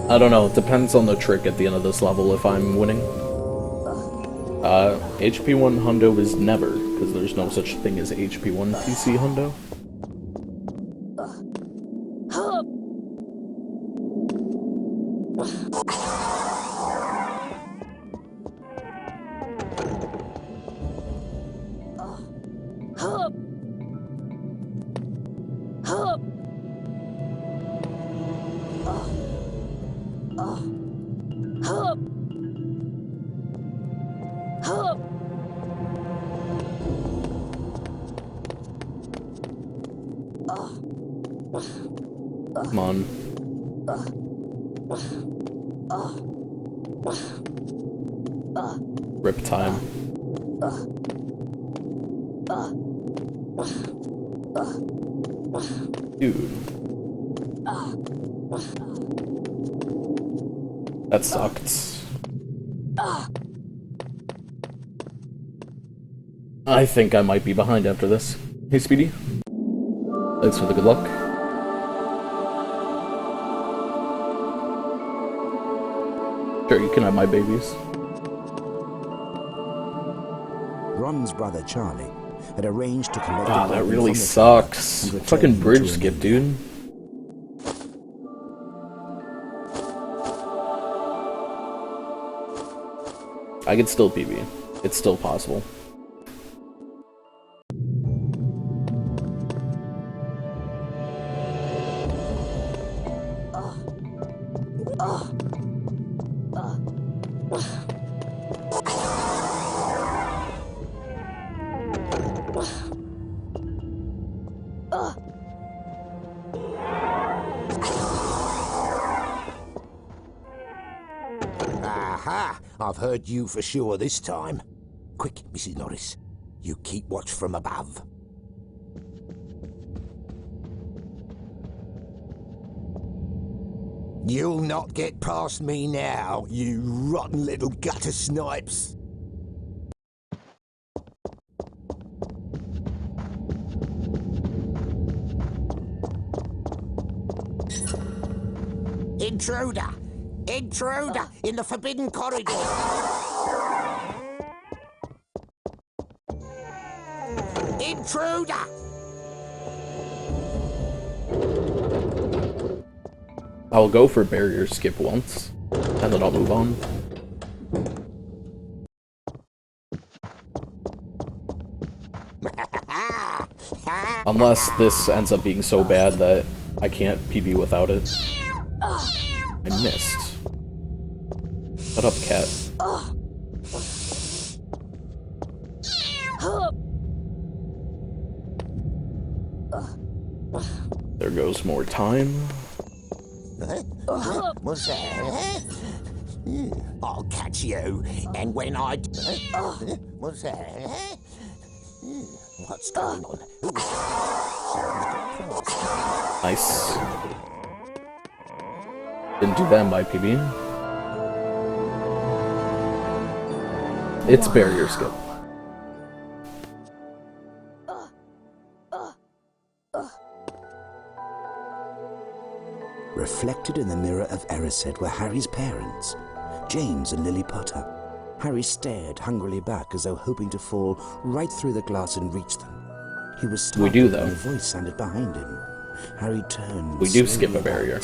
I don't know, it depends on the trick at the end of this level if I'm winning. HP 1 hundo is never, because there's no such thing as HP 1 PC hundo. Come on. Rip time. Dude. That sucked. I think I might be behind after this. Hey, Speedy. Thanks for the good luck. Sure, you can have my babies. Ron's brother Charlie had arranged to collect. Ah, that really sucks. Fucking bridge skip, dude. I can still PB. It's still possible. Aha! I've heard you for sure this time. Quick, Mrs. Norris. You keep watch from above. You'll not get past me now, you rotten little gutter snipes. Intruder! Intruder! In the forbidden corridor! Intruder! I'll go for barrier skip once, and then I'll move on. Unless this ends up being so bad that I can't PB without it. I missed. Shut up, cat. There goes more time. What's that? I'll catch you, and when I... What's that? What's going on? Nice. Didn't do that in my PB. It's barrier skip. Reflected in the mirror of Erised were Harry's parents, James and Lily Potter. Harry stared hungrily back as though hoping to fall right through the glass and reach them. He was startled when a voice sounded behind him. Harry turned. We do skip a barrier.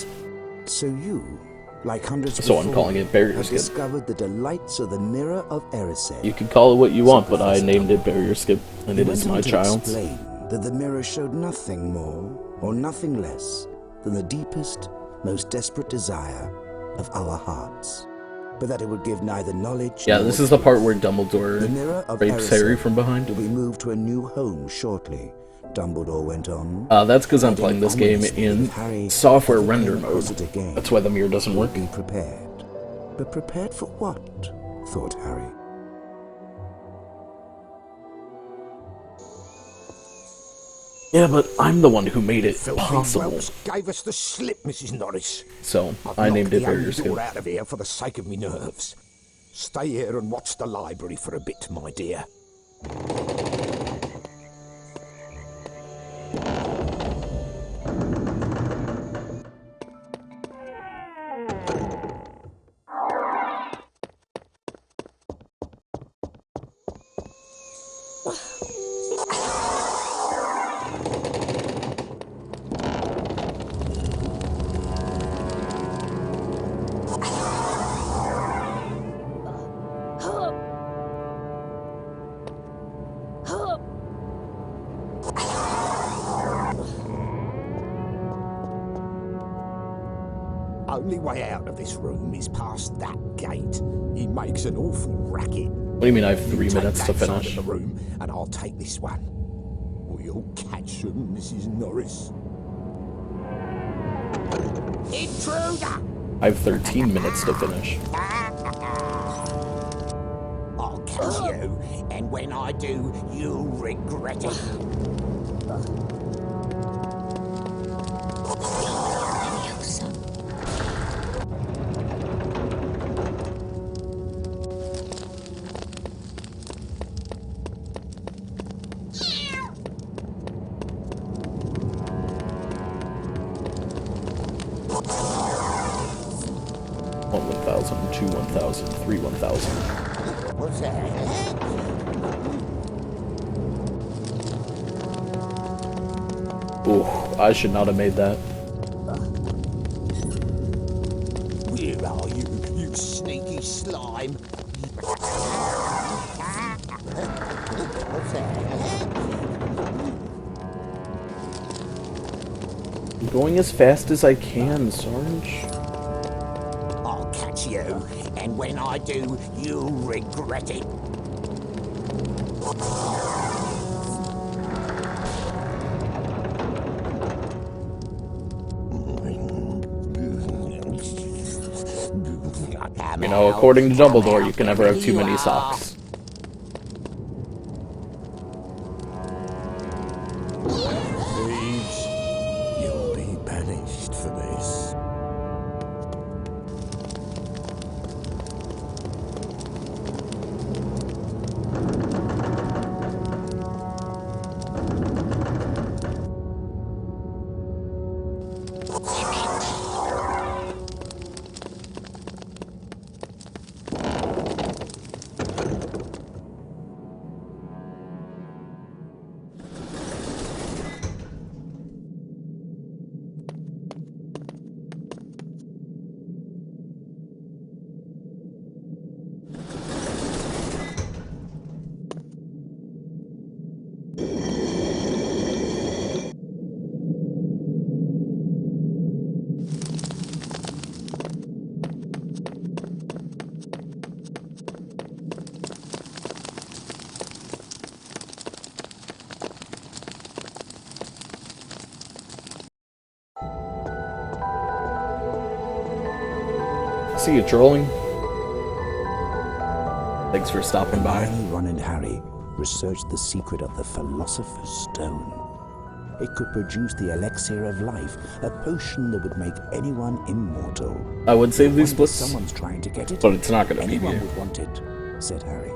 So you, like hundreds So before, I'm calling it barrier skip. discovered the delights of the mirror of Erised. You can call it what you want, but I named it barrier skip, and it is my child. Explain that the mirror showed nothing more or nothing less than the deepest, most desperate desire of our hearts, but that it would give neither knowledge. Yeah, this is the part where Dumbledore rapes Erised Harry from behind. will be moved to a new home shortly. Dumbledore went on. That's because I'm playing this game in software render mode. That's why the mirror doesn't work. Be prepared. But prepared for what? Thought Harry. Yeah, but I'm the one who made it possible. Wells gave us the slip, Mrs. Norris. So, I've I named it knocked the barrier only skip. door out of here for the sake of me nerves. Stay here and watch the library for a bit, my dear. Only way out of this room is past that gate. He makes an awful racket. What do you mean I have 3 minutes to Take that side finish? of the room, and I'll take this one. We'll catch them, Mrs. Norris. Intruder! I have 13 minutes to finish. I'll catch you, and when I do, you'll regret it. One 1,000, two 1,000, three 1,000. What's that? Ooh, I should not have made that. Where are you, you sneaky slime? What's that? I'm going as fast as I can, Sarge. I'll catch you, and when I do, you'll regret it. You know, according to Dumbledore, you can never have too many socks. Thieves, you'll be banished for this. See you trolling. Thanks for stopping by. Hermione, Ron, and Harry researched the secret of the Philosopher's Stone. It could produce the elixir of life, a potion that would make anyone immortal. I would save these splits, Someone's trying to get it. but it's not going to be Anyone here. would want it, said Harry.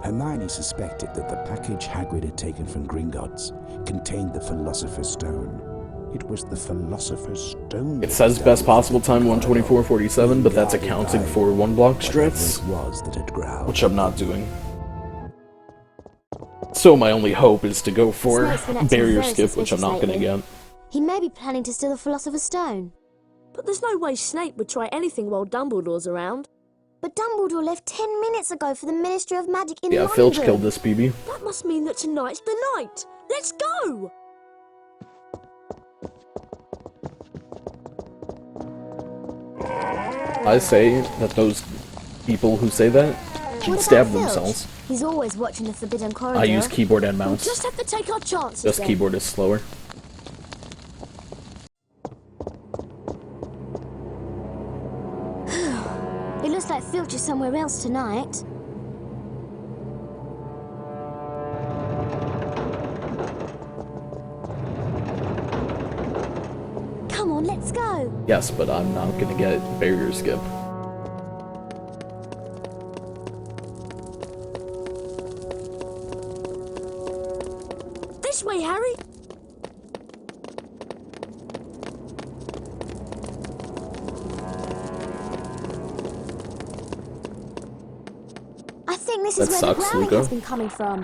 Hermione suspected that the package Hagrid had taken from Gringotts contained the Philosopher's Stone. It was the Philosopher's Stone. It says best possible time 1:24:47, but that's accounting for one block strats, which I'm not doing. So my only hope is to go for Snape's been acting barrier very skip, which I'm not going to suspicious get. He may be planning to steal the Philosopher's Stone. But there's no way Snape would try anything while Dumbledore's around. But Dumbledore left 10 minutes ago for the Ministry of Magic in Yeah, London. Filch killed this BB. That must mean that tonight's the night. Let's go! I say that those people who say that should What stab about Filch? themselves. He's always watching the Forbidden Corridor. I use keyboard and We'll mouse. just have to take our chances Just then. keyboard is slower. It looks like Filch is somewhere else tonight. Come on, let's go. Yes, but I'm not going to get barrier skip. This way, Harry. I think this That is where sucks, the growling Luca. has been coming from.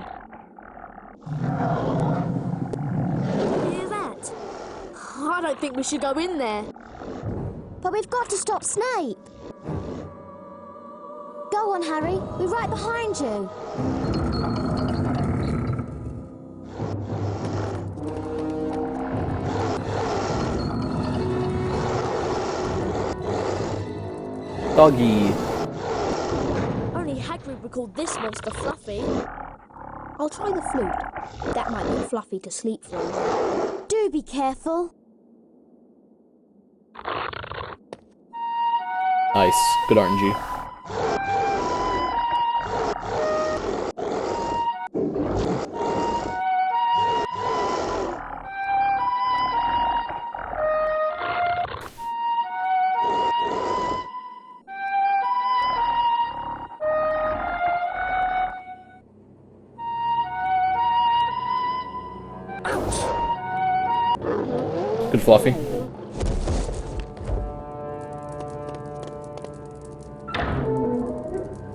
Hear that? I don't think we should go in there. But we've got to stop Snape. Go on, Harry. We're right behind you. Doggy. Only Hagrid would call this monster Fluffy. I'll try the flute. That might be Fluffy to sleep through. Do be careful. Nice. Good RNG. Good Fluffy.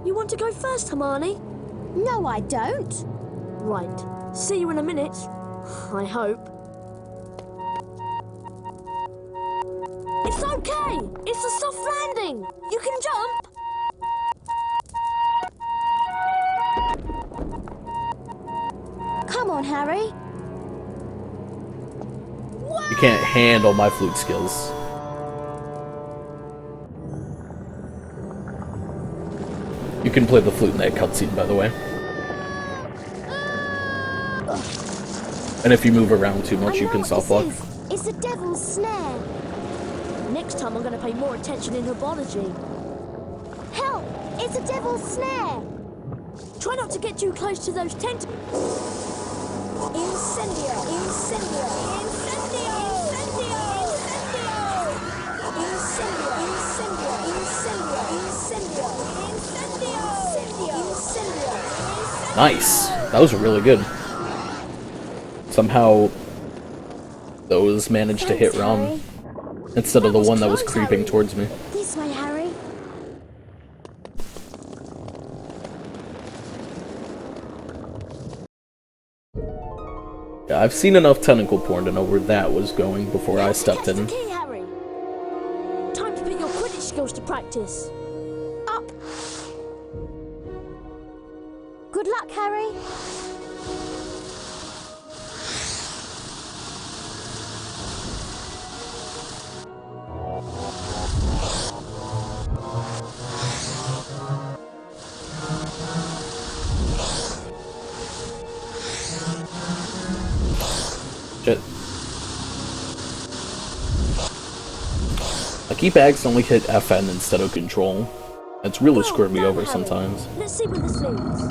You want to go first, Hermione? No, I don't. Right. See you in a minute. I hope. It's okay! It's a soft landing! You can jump! Come on, Harry. You can't handle my flute skills. You can play the flute in that cutscene, by the way. And if you move around too much, you can soft-lock. It's the devil's snare. Next time I'm going to pay more attention in herbology. Help! It's a devil's snare. Try not to get too close to those tentacles. Incendio! Incendio! Incendio! Incendio! Incendio! Incendio! Incendio! Incendio! Incendio! Incendio! Nice! That was really good. Somehow, those managed to hit Ron instead of the one that was creeping towards me. This way, Harry. Yeah, I've seen enough tentacle porn to know where that was going before I stepped in. Key, Harry. Time to put your Quidditch skills to practice. Up. Good luck, Harry. Shit. I keep accidentally hit FN instead of control. It's really screwed me over sometimes. Let's see where this leads.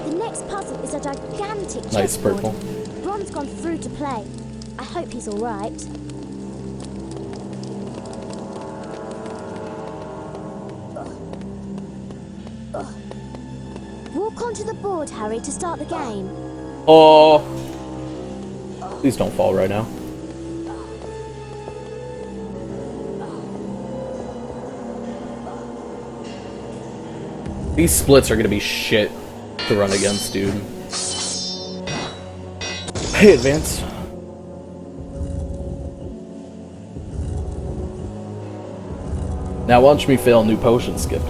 The next puzzle is a gigantic chessboard. Nice purple. Ron's gone through to play. I hope he's all right. Walk onto the board, Harry, to start the game. Oh! Please don't fall right now. These splits are gonna be shit to run against, dude. Hey, Advance. Now watch me fail new potion skip.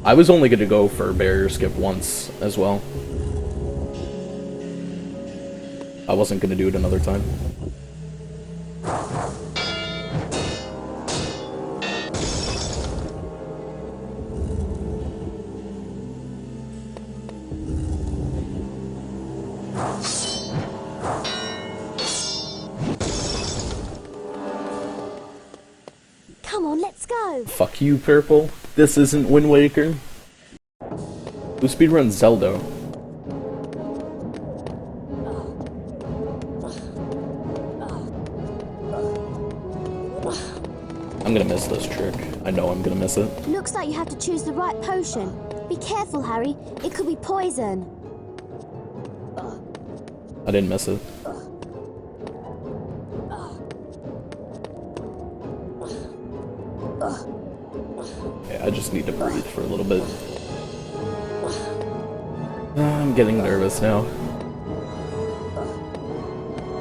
I was only going to go for barrier skip once as well. I wasn't going to do it another time. Come on, let's go. Fuck you, Purple. This isn't Wind Waker. Who speedruns Zelda? I'm gonna miss this trick. I know I'm gonna miss it. Looks like you have to choose the right potion. Be careful, Harry. It could be poison. I didn't miss it. Okay, I just need to breathe for a little bit. I'm getting nervous now.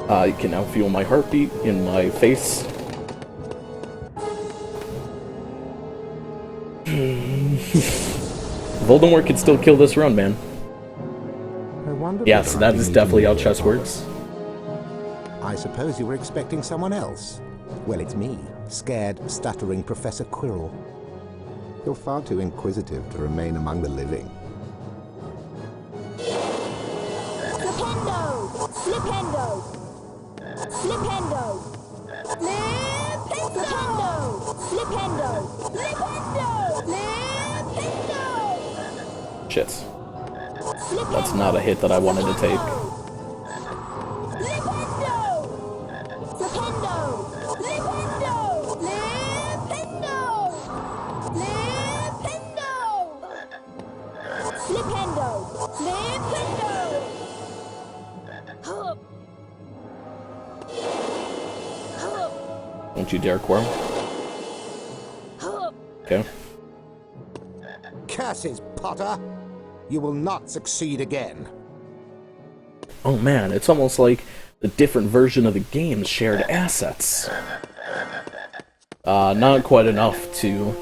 I can now feel my heartbeat in my face. Voldemort could still kill this run, man. Yeah, so that is meeting definitely how you. chess works. I suppose you were expecting someone else. Well, it's me, scared, stuttering Professor Quirrell. You're far too inquisitive to remain among the living. Flipendo! Flipendo! Flipendo! Flipendo! Flipendo! Flipendo! Flipendo! Shit. That's not a hit that I wanted to take. Don't you dare, Quirrell. Okay. Curses, Potter! You will not succeed again. Oh man, it's almost like a different version of the game shared assets. Not quite enough to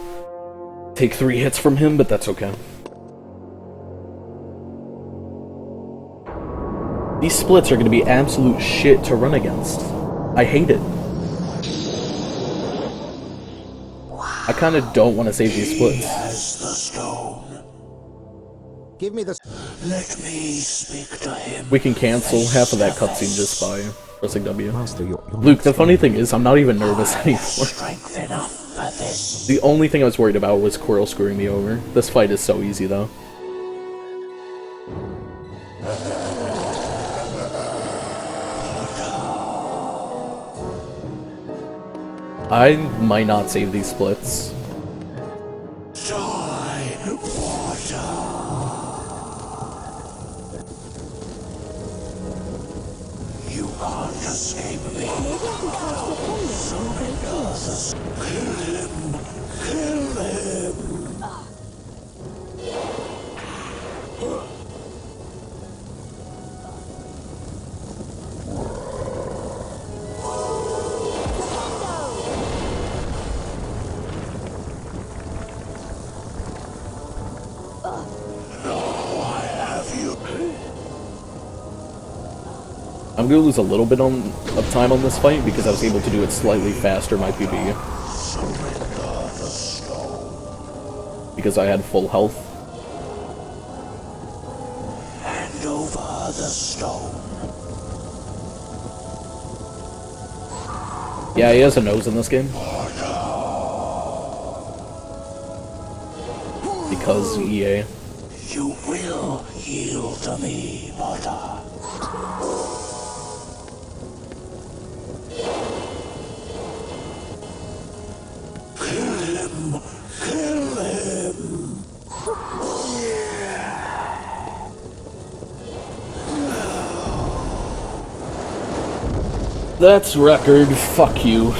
take 3 hits from him, but that's okay. These splits are gonna be absolute shit to run against. I hate it. I kinda don't want to save these splits. Has the stone. Give me the... Let me speak to him. We can cancel half of that cutscene just by pressing W. Master, you're Luke, the funny thing is, I'm not even nervous anymore. Strength enough for this. The only thing I was worried about was Quirrell screwing me over. This fight is so easy, though. I might not save these splits. Die, Potter. You can't escape me. Kill him. Kill him. I'm gonna lose a little bit of time on this fight because I was able to do it slightly faster my PB. Because I had full health. Hand over the stone. Yeah, he has a nose in this game. Because EA. You will yield to me, Potter. Kill him! Kill him! That's record. Fuck you.